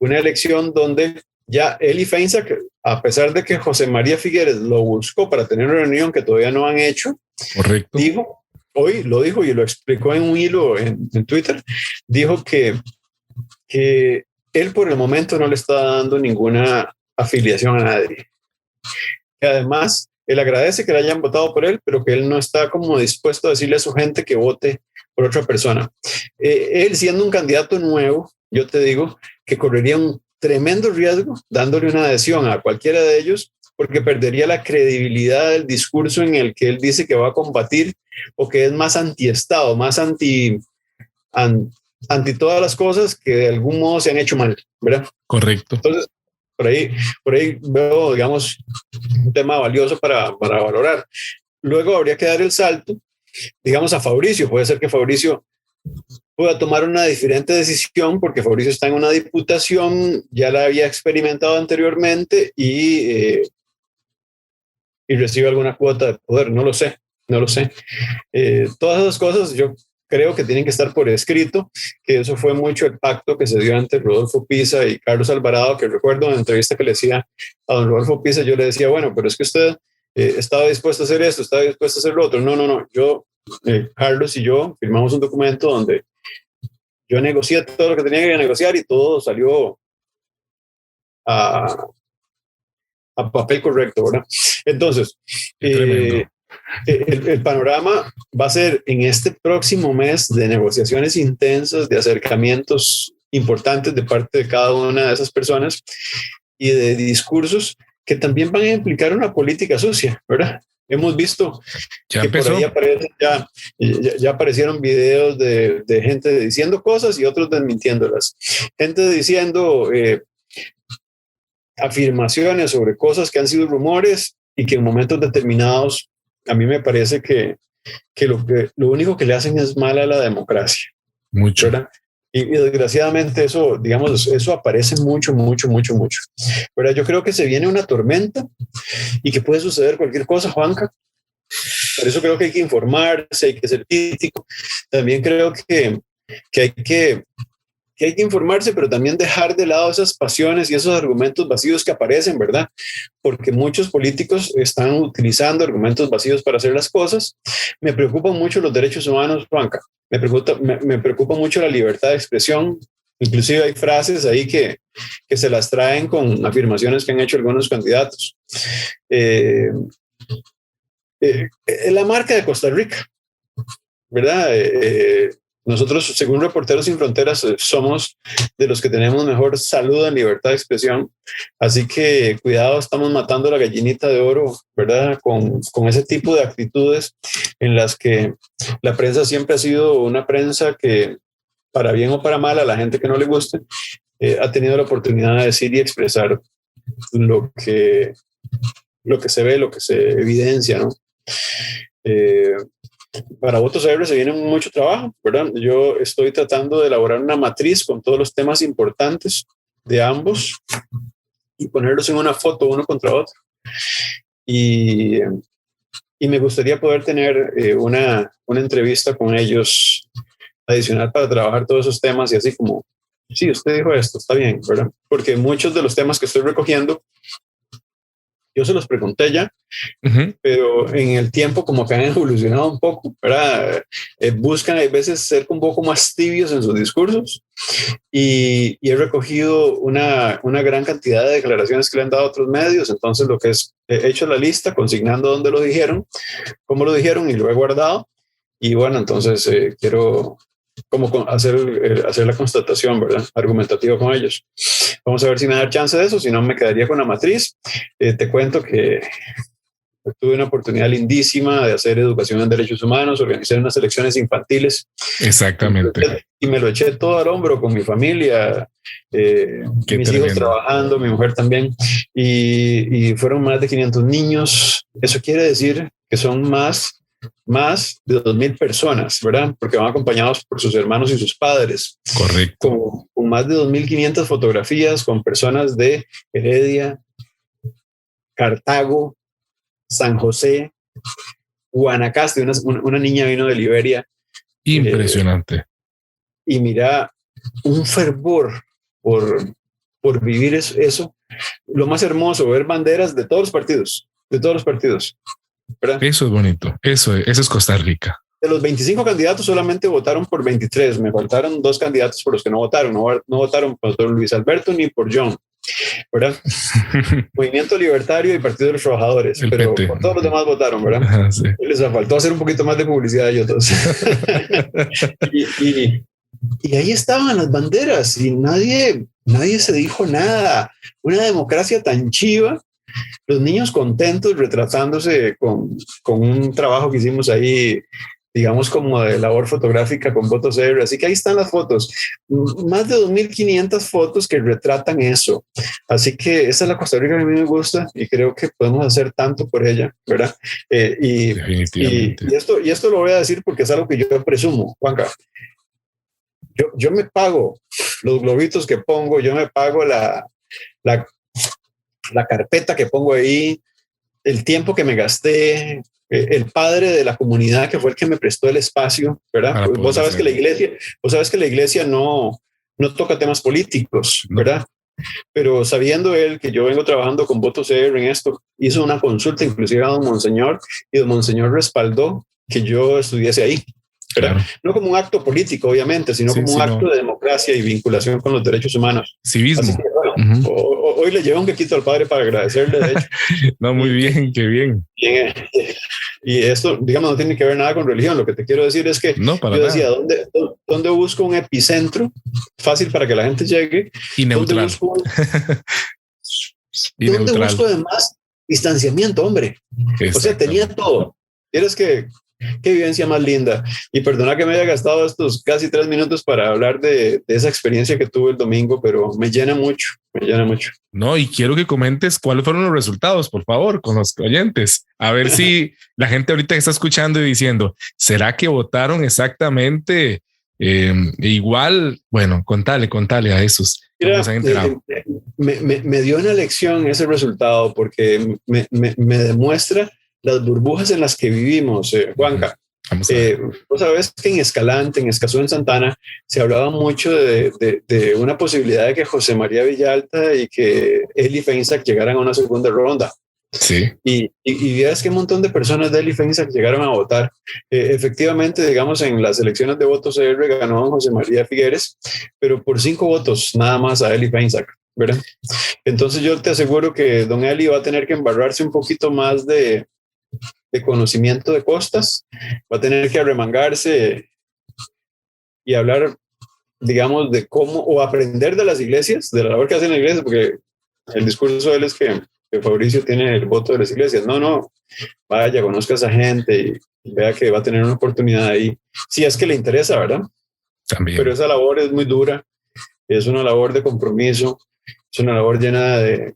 Una elección donde ya Eli Feinsack, a pesar de que José María Figueres lo buscó para tener una reunión que todavía no han hecho, correcto, hoy lo dijo y lo explicó en un hilo en Twitter, dijo que él por el momento no le está dando ninguna afiliación a nadie. Que además, él agradece que le hayan votado por él, pero que él no está como dispuesto a decirle a su gente que vote por otra persona. Él, siendo un candidato nuevo, yo te digo que correría un tremendo riesgo dándole una adhesión a cualquiera de ellos, porque perdería la credibilidad del discurso en el que él dice que va a combatir, o que es más anti-Estado, más anti todas las cosas que de algún modo se han hecho mal, ¿verdad? Correcto. Entonces, por ahí veo, digamos, un tema valioso para valorar. Luego habría que dar el salto, digamos, a Fabricio. Puede ser que Fabricio pueda tomar una diferente decisión, porque Fabricio está en una diputación, ya la había experimentado anteriormente y recibe alguna cuota de poder, no lo sé. Todas esas cosas yo creo que tienen que estar por escrito, que eso fue mucho el pacto que se dio entre Rodolfo Pisa y Carlos Alvarado, que recuerdo en la entrevista que le decía a don Rodolfo Pisa, yo le decía, bueno, pero es que usted estaba dispuesto a hacer esto, estaba dispuesto a hacer lo otro. No, yo, Carlos y yo firmamos un documento donde yo negocié todo lo que tenía que negociar y todo salió a papel correcto, ¿verdad? Entonces, el panorama va a ser en este próximo mes de negociaciones intensas, de acercamientos importantes de parte de cada una de esas personas y de discursos que también van a implicar una política sucia, ¿verdad? Hemos visto ya que empezó. por ahí ya aparecieron videos de gente diciendo cosas y otros desmintiéndolas. Gente diciendo afirmaciones sobre cosas que han sido rumores y que en momentos determinados a mí me parece que lo único que le hacen es mal a la democracia. Mucho. ¿Verdad? Y desgraciadamente eso, digamos, eso aparece mucho. ¿Verdad? Yo creo que se viene una tormenta y que puede suceder cualquier cosa, Juanca. Por eso creo que hay que informarse, hay que ser crítico. También creo que hay que informarse, pero también dejar de lado esas pasiones y esos argumentos vacíos que aparecen, ¿verdad? Porque muchos políticos están utilizando argumentos vacíos para hacer las cosas. Me preocupan mucho los derechos humanos, Juanca. Me preocupa mucho la libertad de expresión. Inclusive hay frases ahí que se las traen con afirmaciones que han hecho algunos candidatos. La marca de Costa Rica, ¿verdad? Nosotros, según Reporteros Sin Fronteras, somos de los que tenemos mejor salud en libertad de expresión. Así que cuidado, estamos matando la gallinita de oro, ¿verdad? Con ese tipo de actitudes en las que la prensa siempre ha sido una prensa que, para bien o para mal, a la gente que no le guste, ha tenido la oportunidad de decir y expresar lo que se ve, lo que se evidencia, ¿no? Para Votos AR se viene mucho trabajo, ¿verdad? Yo estoy tratando de elaborar una matriz con todos los temas importantes de ambos y ponerlos en una foto uno contra otro. Y me gustaría poder tener una entrevista con ellos adicional para trabajar todos esos temas y así como, sí, usted dijo esto, está bien, ¿verdad? Porque muchos de los temas que estoy recogiendo yo se los pregunté ya, pero en el tiempo como que han evolucionado un poco, ¿verdad? Buscan a veces ser un poco más tibios en sus discursos y he recogido una gran cantidad de declaraciones que le han dado a otros medios, entonces lo que es, he hecho la lista consignando dónde lo dijeron, cómo lo dijeron y lo he guardado y bueno, entonces quiero como hacer la constatación, ¿verdad? Argumentativa con ellos. Vamos a ver si me da chance de eso, si no me quedaría con la matriz. Te cuento que tuve una oportunidad lindísima de hacer educación en derechos humanos, organizar unas elecciones infantiles. Exactamente. Y me lo eché todo al hombro con mi familia, mis hijos trabajando, mi mujer también, y fueron más de 500 niños. Eso quiere decir que son más de 2,000 personas, ¿verdad? Porque van acompañados por sus hermanos y sus padres. Correcto. Con más de 2,500 fotografías con personas de Heredia, Cartago, San José, Guanacaste. Una niña vino de Liberia. Impresionante. Y mira, un fervor por vivir eso. Lo más hermoso, ver banderas de todos los partidos, ¿verdad? Eso es bonito. Eso es Costa Rica. De los 25 candidatos solamente votaron por 23. Me faltaron 2 candidatos por los que no votaron. No votaron por Luis Alberto ni por John, ¿verdad? Movimiento Libertario y Partido de los Trabajadores. Pero PT. Por todos los demás votaron, ¿verdad? Ajá, sí. Les faltó hacer un poquito más de publicidad a ellos dos. y ahí estaban las banderas y nadie se dijo nada. Una democracia tan chiva. Los niños contentos retratándose con un trabajo que hicimos ahí, digamos como de labor fotográfica con Votos AR. Así que ahí están las fotos, más de 2,500 fotos que retratan eso. Así que esa es la Costa Rica que a mí me gusta y creo que podemos hacer tanto por ella, ¿verdad? Definitivamente. Y esto lo voy a decir porque es algo que yo presumo, Juanca. yo me pago los globitos que pongo, yo me pago la carpeta que pongo ahí, el tiempo que me gasté, el padre de la comunidad que fue el que me prestó el espacio, ¿verdad? Vos sabes que la iglesia no toca temas políticos, ¿verdad? Pero sabiendo él que yo vengo trabajando con Voto CR en esto, hizo una consulta inclusive a don Monseñor, y don Monseñor respaldó que yo estuviese ahí, ¿verdad? Claro. No como un acto político, obviamente, sino como un acto de democracia y vinculación con los derechos humanos. Civismo. Así que, bueno, hoy le llevo un quequito al padre para agradecerle, de hecho. No, muy bien, qué bien. Y esto, digamos, no tiene que ver nada con religión. Lo que te quiero decir es que yo decía, ¿dónde busco un epicentro fácil para que la gente llegue? Y neutral. ¿Dónde busco además distanciamiento, hombre? O sea, tenía todo. ¿Quieres que... Qué vivencia más linda. Y perdona que me haya gastado estos casi 3 minutos para hablar de esa experiencia que tuve el domingo, pero me llena mucho, me llena mucho. No, y quiero que comentes cuáles fueron los resultados, por favor, con los oyentes. A ver si la gente ahorita está escuchando y diciendo, ¿será que votaron exactamente igual? Bueno, contale a esos. Mira, me dio una lección ese resultado porque me demuestra las burbujas en las que vivimos, Juanca. Vos sabés que en Escalante, en Escazú, en Santana, se hablaba mucho de una posibilidad de que José María Villalta y que Eli Feinsack llegaran a una segunda ronda. Sí. Y veas que un montón de personas de Eli Feinsack llegaron a votar. Efectivamente, digamos, en las elecciones de voto CR ganó don José María Figueres, pero por 5 votos nada más a Eli Feinsack, ¿verdad? Entonces yo te aseguro que don Eli va a tener que embarrarse un poquito más de conocimiento de costas, va a tener que arremangarse y hablar, digamos, de cómo, o aprender de las iglesias, de la labor que hacen las iglesias, porque el discurso de él es que Fabricio tiene el voto de las iglesias. No, vaya, conozca a esa gente y vea que va a tener una oportunidad ahí, si es que le interesa, ¿verdad? También. Pero esa labor es muy dura, es una labor de compromiso, es una labor llena de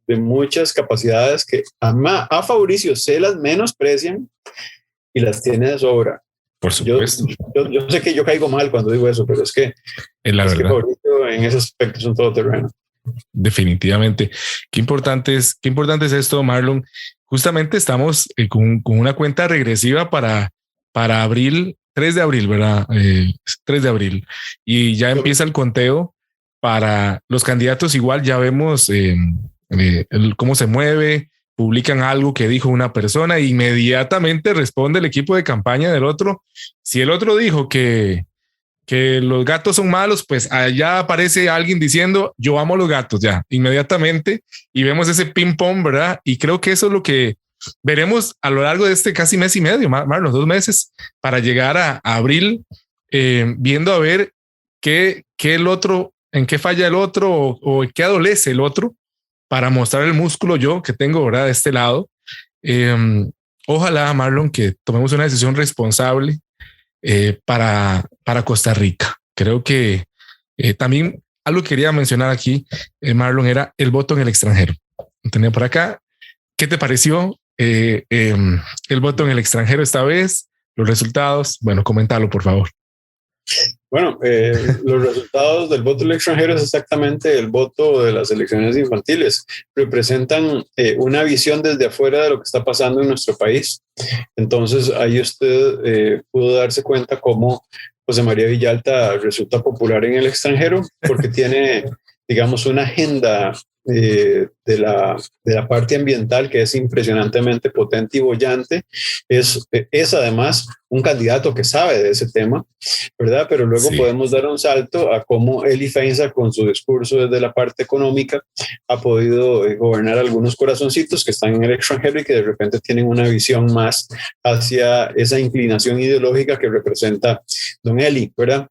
muchas capacidades que a Fabricio se las menosprecian y las tiene de sobra. Por supuesto. Yo sé que yo caigo mal cuando digo eso, pero es que que Fabricio en ese aspecto es un todoterreno. Definitivamente. Qué importante es esto, Marlon. Justamente estamos con una cuenta regresiva para abril, 3 de abril, ¿verdad? 3 de abril. Y ya empieza el conteo para los candidatos. Igual ya vemos cómo se mueve, publican algo que dijo una persona e inmediatamente responde el equipo de campaña del otro. Si el otro dijo que los gatos son malos, pues allá aparece alguien diciendo yo amo los gatos ya inmediatamente, y vemos ese ping pong, ¿verdad? Y creo que eso es lo que veremos a lo largo de este casi mes y medio, los 2 meses, para llegar a abril, viendo a ver qué el otro, en qué falla el otro o qué adolece el otro, para mostrar el músculo yo que tengo, ¿verdad? De este lado. Ojalá, Marlon, que tomemos una decisión responsable para Costa Rica. Creo que también algo que quería mencionar aquí, Marlon, era el voto en el extranjero. Tenía por acá. ¿Qué te pareció el voto en el extranjero esta vez? Los resultados. Bueno, coméntalo, por favor. Bueno, los resultados del voto del extranjero es exactamente el voto de las elecciones infantiles. Representan una visión desde afuera de lo que está pasando en nuestro país. Entonces, ahí usted pudo darse cuenta cómo José María Villalta resulta popular en el extranjero, porque tiene, digamos, una agenda de la parte ambiental que es impresionantemente potente y boyante. Es además un candidato que sabe de ese tema, ¿verdad? Pero luego podemos dar un salto a cómo Eli Feinsack, con su discurso desde la parte económica, ha podido gobernar algunos corazoncitos que están en el extranjero y que de repente tienen una visión más hacia esa inclinación ideológica que representa don Eli, ¿verdad?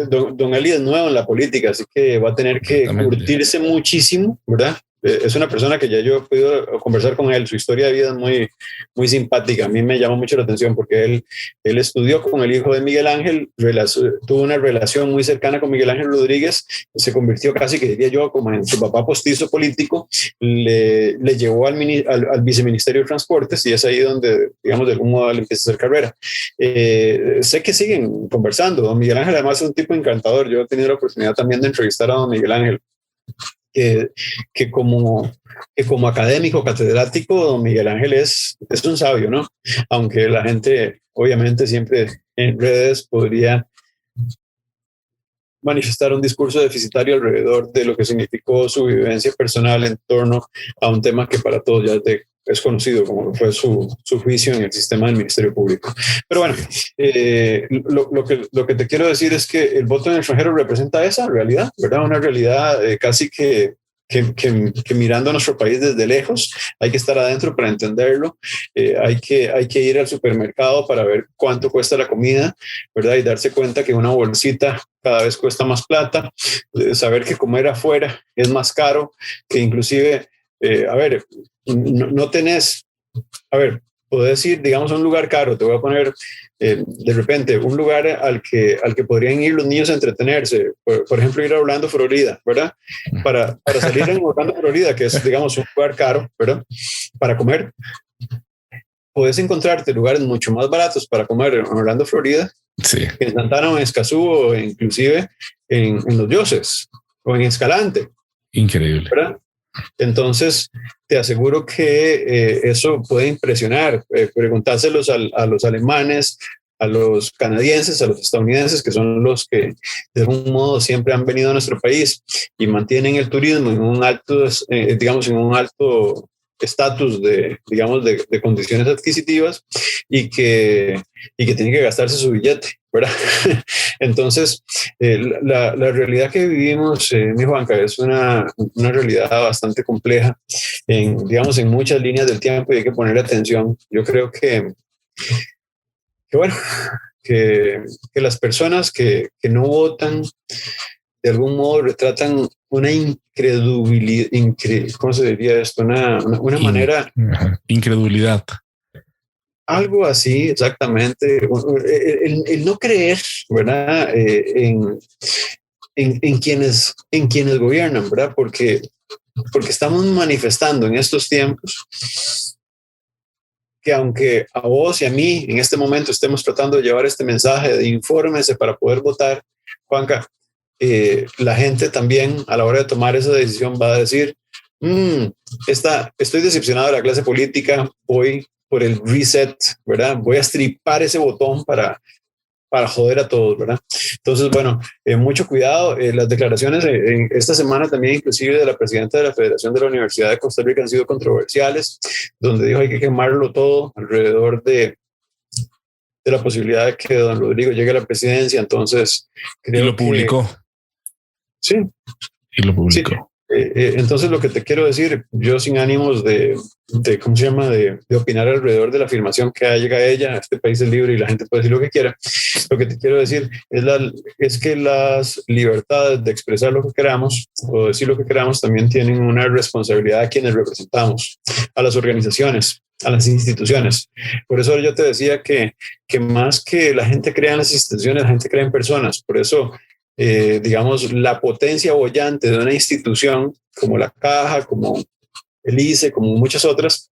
Don Eli es nuevo en la política, así que va a tener que curtirse muchísimo, ¿verdad? es una persona que ya yo he podido conversar con él. Su historia de vida es muy, muy simpática. A mí me llama mucho la atención porque él estudió con el hijo de Miguel Ángel, tuvo una relación muy cercana con Miguel Ángel Rodríguez, se convirtió casi, que diría yo, como en su papá postizo político, le llevó al viceministerio de Transportes y es ahí donde, digamos, de algún modo le empieza a hacer carrera. Sé que siguen conversando. Don Miguel Ángel además es un tipo encantador. Yo he tenido la oportunidad también de entrevistar a don Miguel Ángel. Que como académico, catedrático, don Miguel Ángel es un sabio, ¿no? Aunque la gente, obviamente, siempre en redes podría manifestar un discurso deficitario alrededor de lo que significó su vivencia personal en torno a un tema que para todos ya es conocido, como fue su juicio en el sistema del Ministerio Público. Pero bueno, lo que te quiero decir es que el voto en el extranjero representa esa realidad, ¿verdad? Una realidad casi que mirando a nuestro país desde lejos, hay que estar adentro para entenderlo, hay que ir al supermercado para ver cuánto cuesta la comida, ¿verdad? Y darse cuenta que una bolsita cada vez cuesta más plata, saber que comer afuera es más caro, que inclusive, no tenés, podés ir, digamos, a un lugar caro, te voy a poner de repente un lugar al que podrían ir los niños a entretenerse, por ejemplo, ir a Orlando, Florida, ¿verdad? Para salir en Orlando, Florida, que es, digamos, un lugar caro, ¿verdad? Para comer, puedes encontrarte lugares mucho más baratos para comer en Orlando, Florida, sí, en Santana o en Escazú o inclusive en Los Dioses o en Escalante. Increíble. ¿Verdad? Entonces, te aseguro que eso puede impresionar. Preguntárselos a los alemanes, a los canadienses, a los estadounidenses, que son los que de algún modo siempre han venido a nuestro país y mantienen el turismo en un alto, digamos, en un alto estatus de condiciones adquisitivas y que tienen que gastarse su billete, ¿verdad? Entonces, la realidad que vivimos, mi Juanca, es una realidad bastante compleja en muchas líneas del tiempo y hay que ponerle atención. Yo creo que las personas que no votan de algún modo retratan una incredulidad, ¿cómo se diría esto? Una manera... Incredulidad. Algo así, exactamente. El no creer, ¿verdad? En quienes gobiernan, ¿verdad? Porque estamos manifestando en estos tiempos que aunque a vos y a mí en este momento estemos tratando de llevar este mensaje de infórmese para poder votar, Juanca, la gente también a la hora de tomar esa decisión va a decir, estoy decepcionado de la clase política, voy por el reset, ¿verdad? Voy a estripar ese botón para joder a todos, ¿verdad? Entonces, bueno, mucho cuidado. Las declaraciones esta semana también, inclusive de la presidenta de la Federación de la Universidad de Costa Rica, han sido controversiales, donde dijo hay que quemarlo todo alrededor de la posibilidad de que don Rodrigo llegue a la presidencia. Entonces, creo y lo publicó. Sí. Y lo publicó. Sí. Entonces, lo que te quiero decir, yo sin ánimos de ¿cómo se llama? De opinar alrededor de la afirmación que llega a ella, este país es libre y la gente puede decir lo que quiera. Lo que te quiero decir es que las libertades de expresar lo que queramos o decir lo que queramos también tienen una responsabilidad a quienes representamos, a las organizaciones, a las instituciones. Por eso yo te decía que más que la gente crea en las instituciones, la gente crea en personas. Por eso la potencia boyante de una institución como la Caja, como el ICE, como muchas otras,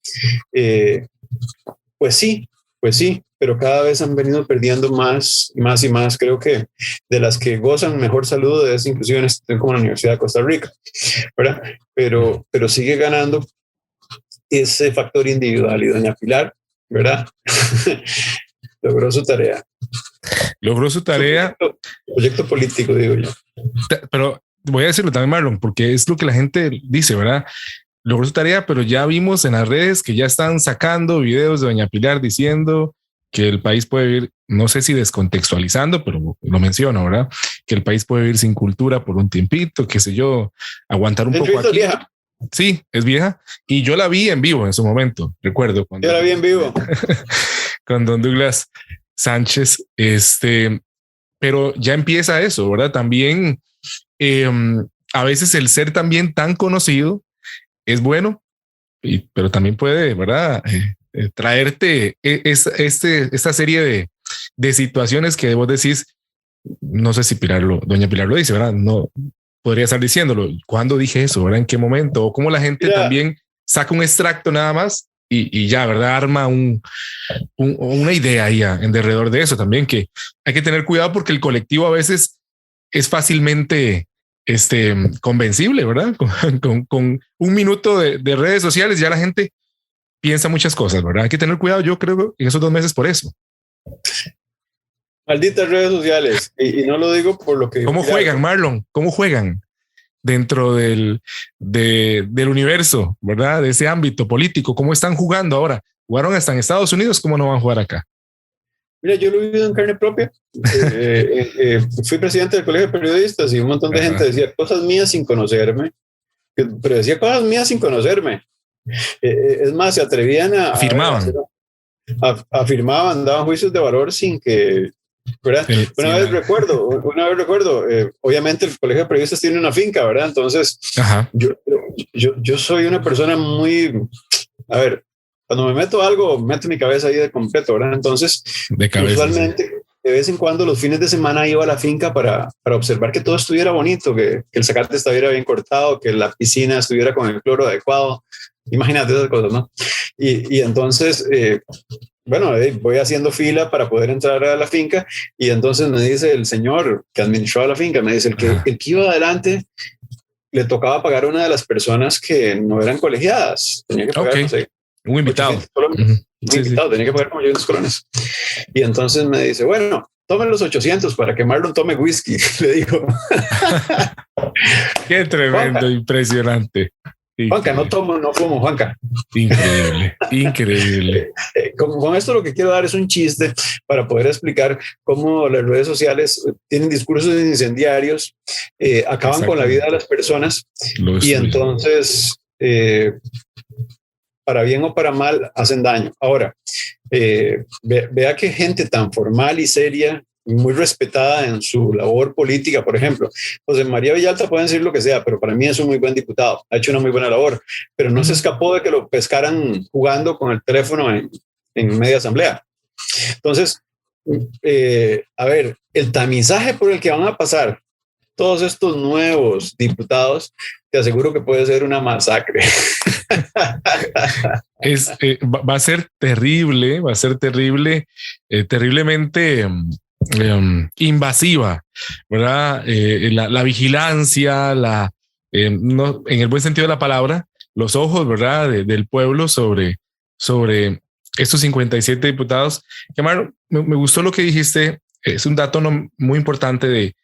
pues sí, pero cada vez han venido perdiendo más y más y más. Creo que de las que gozan mejor salud es inclusive una institución como la Universidad de Costa Rica, ¿verdad? Pero sigue ganando ese factor individual y doña Pilar, ¿verdad? Logró su tarea. Proyecto político, digo yo. Pero voy a decirlo también, Marlon, porque es lo que la gente dice, ¿verdad? Logró su tarea, pero ya vimos en las redes que ya están sacando videos de doña Pilar diciendo que el país puede vivir, no sé si descontextualizando, pero lo menciono, ¿verdad? Que el país puede vivir sin cultura por un tiempito, qué sé yo, aguantar un poco aquí. Vieja. Sí, es vieja. Y yo la vi en vivo en su momento, recuerdo. Yo la vi en vivo. Con don Douglas Sánchez, pero ya empieza eso, ¿verdad? También a veces el ser también tan conocido es bueno, pero también puede, ¿verdad? Traerte esta serie de situaciones que vos decís, no sé si doña Pilar lo dice, ¿verdad? No podría estar diciéndolo. ¿Cuándo dije eso? ¿Verdad? ¿En qué momento? O cómo la gente también saca un extracto nada más y ya, ¿verdad? Arma una idea ahí en derredor de eso también, que hay que tener cuidado porque el colectivo a veces es fácilmente convencible, ¿verdad? Con un minuto de redes sociales ya la gente piensa muchas cosas, ¿verdad? Hay que tener cuidado, yo creo, en esos 2 meses por eso. Malditas redes sociales, y no lo digo por lo que... ¿Cómo juegan, Marlon? ¿Cómo juegan dentro del universo, ¿verdad? De ese ámbito político, ¿cómo están jugando ahora? ¿Jugaron hasta en Estados Unidos? ¿Cómo no van a jugar acá? Mira, yo lo he vivido en carne propia. Fui presidente del Colegio de Periodistas y un montón de gente decía cosas mías sin conocerme, pero decía cosas mías sin conocerme. Es más, se atrevían afirmaban. Afirmaban, daban juicios de valor sin que... ¿verdad? Una vez recuerdo, obviamente el Colegio de Periodistas tiene una finca, ¿verdad? Entonces, yo soy una persona muy... A ver, cuando me meto algo, meto mi cabeza ahí de completo, ¿verdad? Entonces, usualmente, de vez en cuando, los fines de semana iba a la finca para observar que todo estuviera bonito, que el zacate estuviera bien cortado, que la piscina estuviera con el cloro adecuado. Imagínate esas cosas, ¿no? Y entonces, bueno, voy haciendo fila para poder entrar a la finca y entonces me dice el señor que administraba la finca, me dice, el que iba adelante le tocaba pagar a una de las personas que no eran colegiadas. Tenía que pagar, no sé, un invitado. Tenía que pagar como 800 colones. Y entonces me dice, bueno, tomen los 800 para que Marlon tome whisky, le digo. Qué tremendo, Juanca, impresionante. Juanca, no tomo, no fumo, Juanca. Increíble, increíble. Con esto lo que quiero dar es un chiste para poder explicar cómo las redes sociales tienen discursos incendiarios, acaban con la vida de las personas y entonces, para bien o para mal, hacen daño. Ahora, vea que gente tan formal y seria, muy respetada en su labor política, por ejemplo. José María Villalta pueden decir lo que sea, pero para mí es un muy buen diputado, ha hecho una muy buena labor, pero no se escapó de que lo pescaran jugando con el teléfono en media asamblea. Entonces, a ver, el tamizaje por el que van a pasar todos estos nuevos diputados, te aseguro que puede ser una masacre. Va a ser terrible, terriblemente invasiva, ¿verdad? La vigilancia, no, en el buen sentido de la palabra, los ojos, ¿verdad? Del pueblo sobre estos 57 diputados. Que, Marlon, me gustó lo que dijiste, es un dato muy importante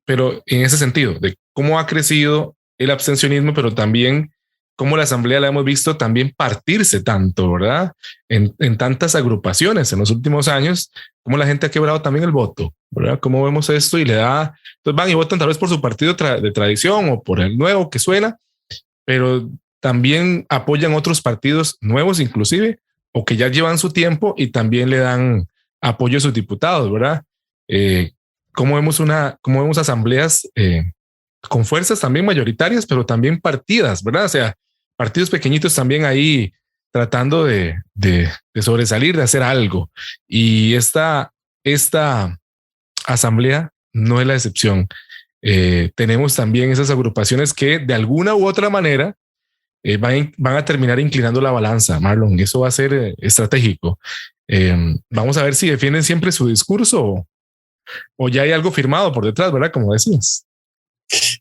pero en ese sentido, de cómo ha crecido el abstencionismo, pero también cómo la asamblea la hemos visto también partirse tanto, ¿verdad? En tantas agrupaciones en los últimos años, cómo la gente ha quebrado también el voto, ¿verdad? Cómo vemos esto y entonces van y votan tal vez por su partido de tradición o por el nuevo que suena, pero también apoyan otros partidos nuevos inclusive, o que ya llevan su tiempo y también le dan apoyo a sus diputados, ¿verdad? Cómo vemos asambleas con fuerzas también mayoritarias, pero también partidas, ¿verdad? O sea, partidos pequeñitos también ahí tratando de sobresalir, de hacer algo. Y esta asamblea no es la excepción. Tenemos también esas agrupaciones que de alguna u otra manera van a terminar inclinando la balanza, Marlon. Eso va a ser estratégico. Vamos a ver si defienden siempre su discurso o ya hay algo firmado por detrás, ¿verdad? Como decías.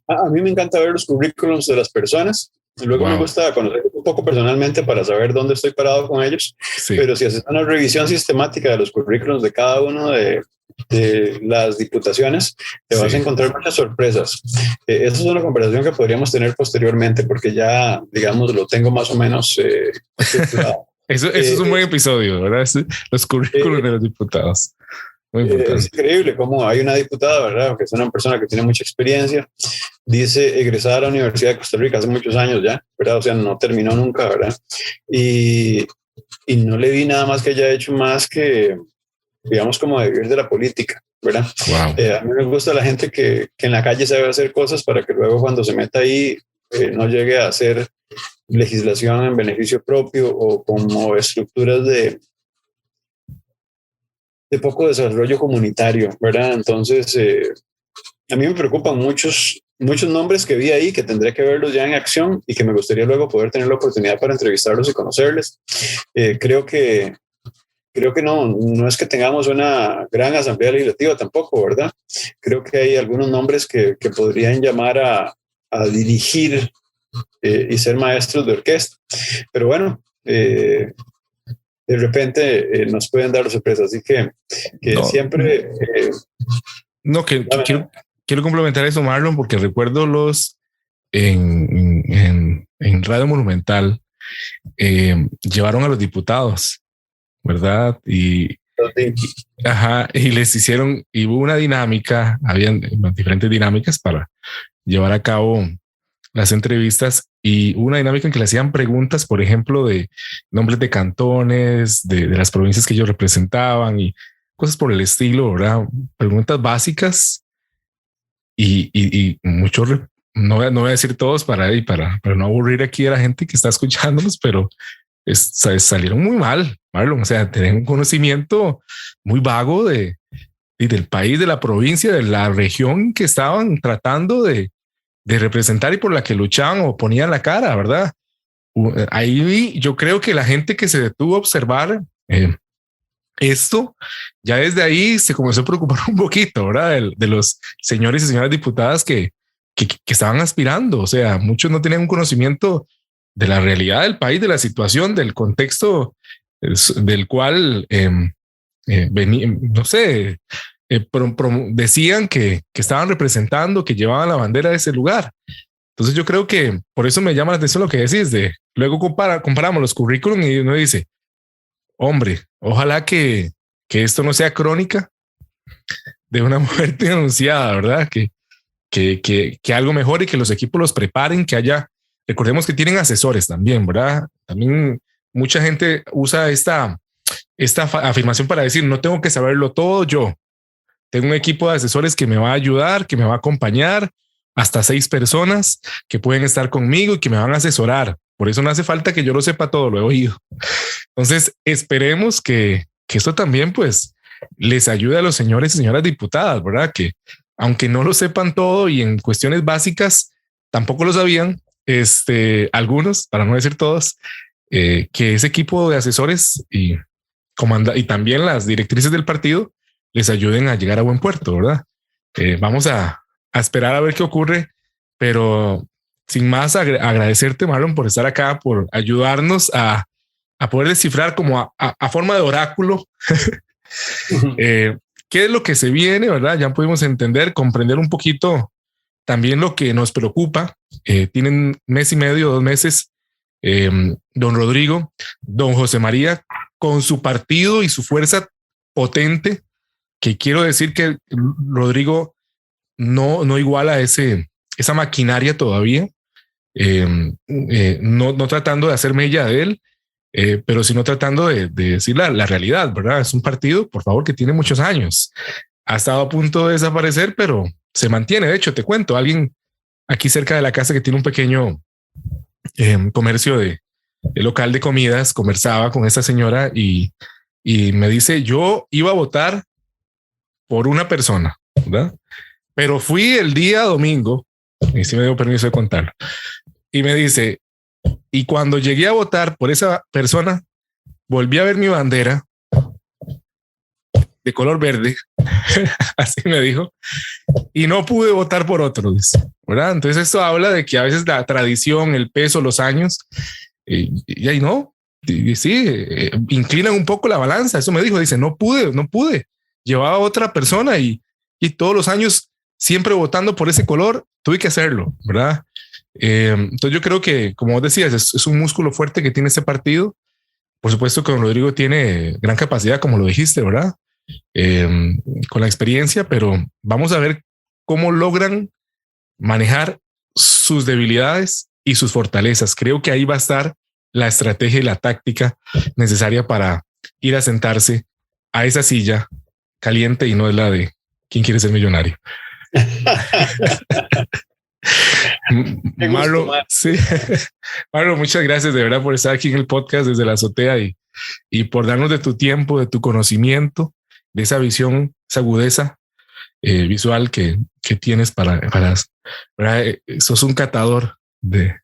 A mí me encanta ver los currículums de las personas. Luego me gusta conocer un poco personalmente para saber dónde estoy parado con ellos. Sí. Pero si haces una revisión sistemática de los currículums de cada uno de las diputaciones, te vas a encontrar muchas sorpresas. Esa es una conversación que podríamos tener posteriormente porque ya, digamos, lo tengo más o menos estructurado. Eso es un buen episodio, ¿verdad? Los currículums de los diputados. Es increíble cómo hay una diputada, ¿verdad? Que es una persona que tiene mucha experiencia, dice egresada a la Universidad de Costa Rica hace muchos años ya, ¿verdad? O sea, no terminó nunca, ¿verdad? Y no le vi nada más que haya hecho más que, digamos, como de vivir de la política, ¿verdad? Wow. A mí me gusta la gente que en la calle sabe hacer cosas para que luego cuando se meta ahí no llegue a ser legislación en beneficio propio o como estructuras de poco desarrollo comunitario, ¿verdad? Entonces, a mí me preocupan muchos nombres que vi ahí, que tendré que verlos ya en acción y que me gustaría luego poder tener la oportunidad para entrevistarlos y conocerles. Creo que no es que tengamos una gran asamblea legislativa tampoco, ¿verdad? Creo que hay algunos nombres que podrían llamar a dirigir y ser maestros de orquesta. Pero bueno, de repente nos pueden dar sorpresas. Así que no, siempre... quiero complementar eso, Marlon, porque recuerdo en Radio Monumental llevaron a los diputados, ¿verdad? Y les hicieron, y hubo una dinámica, habían diferentes dinámicas para llevar a cabo las entrevistas, y hubo una dinámica en que le hacían preguntas, por ejemplo, de nombres de cantones, de las provincias que ellos representaban y cosas por el estilo, ¿verdad? Preguntas básicas y muchos, no voy a decir todos para no aburrir aquí a la gente que está escuchándonos, pero salieron muy mal, Marlon. O sea, tenían un conocimiento muy vago del país, de la provincia, de la región que estaban tratando de representar y por la que luchaban o ponían la cara, ¿verdad? Ahí yo creo que la gente que se detuvo a observar esto, ya desde ahí se comenzó a preocupar un poquito, ¿verdad? De los señores y señoras diputadas que estaban aspirando. O sea, muchos no tenían un conocimiento de la realidad del país, de la situación, del contexto del cual venían, no sé, decían que estaban representando, que llevaban la bandera de ese lugar. Entonces yo creo que por eso me llama la atención lo que decís, luego comparamos los currículum y uno dice, hombre, ojalá que esto no sea crónica de una muerte anunciada, ¿verdad? Que algo mejor y que los equipos los preparen, que haya, recordemos que tienen asesores también, ¿verdad? También mucha gente usa esta afirmación para decir, no tengo que saberlo todo yo. Tengo un equipo de asesores que me va a ayudar, que me va a acompañar, hasta 6 personas que pueden estar conmigo y que me van a asesorar. Por eso no hace falta que yo lo sepa todo, lo he oído. Entonces, esperemos que esto también pues les ayude a los señores y señoras diputadas, ¿verdad? Que aunque no lo sepan todo y en cuestiones básicas tampoco lo sabían, algunos, para no decir todos, que ese equipo de asesores y también las directrices del partido les ayuden a llegar a buen puerto, ¿verdad? Vamos a esperar a ver qué ocurre, pero sin más agradecerte, Marlon, por estar acá, por ayudarnos a poder descifrar como a forma de oráculo qué es lo que se viene, ¿verdad? Ya pudimos entender, comprender un poquito también lo que nos preocupa. Tienen 1 mes y medio, 2 meses, don Rodrigo, don José María, con su partido y su fuerza potente, que quiero decir que Rodrigo no iguala esa maquinaria todavía, no tratando de hacer mella de él, pero sino tratando de decir la realidad, ¿verdad? Es un partido, por favor, que tiene muchos años. Ha estado a punto de desaparecer, pero se mantiene. De hecho, te cuento, alguien aquí cerca de la casa que tiene un pequeño comercio de local de comidas, conversaba con esta señora y me dice, yo iba a votar por una persona, ¿verdad? Pero fui el día domingo, y sí me dio permiso de contarlo, y me dice, y cuando llegué a votar por esa persona, volví a ver mi bandera de color verde, así me dijo, y no pude votar por otro, ¿verdad? Entonces esto habla de que a veces la tradición, el peso, los años, y ahí no, sí, inclinan un poco la balanza. Eso me dijo, dice, no pude, llevaba a otra persona y todos los años siempre votando por ese color, tuve que hacerlo, ¿verdad? Entonces yo creo que, como vos decías, es un músculo fuerte que tiene este partido. Por supuesto que don Rodrigo tiene gran capacidad, como lo dijiste, ¿verdad? Con la experiencia, pero vamos a ver cómo logran manejar sus debilidades y sus fortalezas. Creo que ahí va a estar la estrategia y la táctica necesaria para ir a sentarse a esa silla caliente y no es la de ¿quién quiere ser millonario? Marlo, sí. Marlo, muchas gracias de verdad por estar aquí en el podcast desde la azotea y por darnos de tu tiempo, de tu conocimiento, de esa visión, esa agudeza visual que tienes para sos un catador de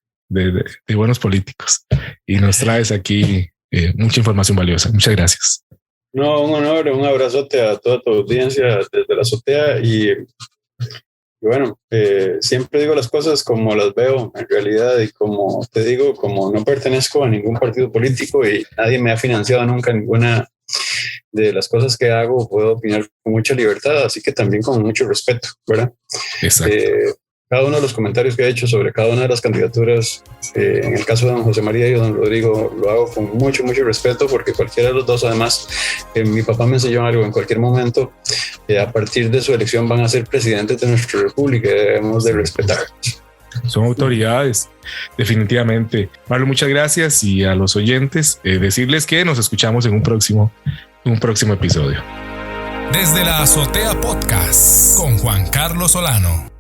buenos políticos y nos traes aquí mucha información valiosa. Muchas gracias. No, un honor, un abrazote a toda tu audiencia desde la azotea y bueno, siempre digo las cosas como las veo en realidad y como te digo, como no pertenezco a ningún partido político y nadie me ha financiado nunca ninguna de las cosas que hago, puedo opinar con mucha libertad, así que también con mucho respeto, ¿verdad? Exacto. Cada uno de los comentarios que he hecho sobre cada una de las candidaturas, en el caso de don José María y don Rodrigo, lo hago con mucho respeto porque cualquiera de los dos, además, mi papá me enseñó algo, en cualquier momento, a partir de su elección van a ser presidentes de nuestra república y debemos de respetar. Son autoridades, definitivamente. Marlo, muchas gracias y a los oyentes decirles que nos escuchamos en un próximo episodio. Desde la Azotea Podcast con Juan Carlos Solano.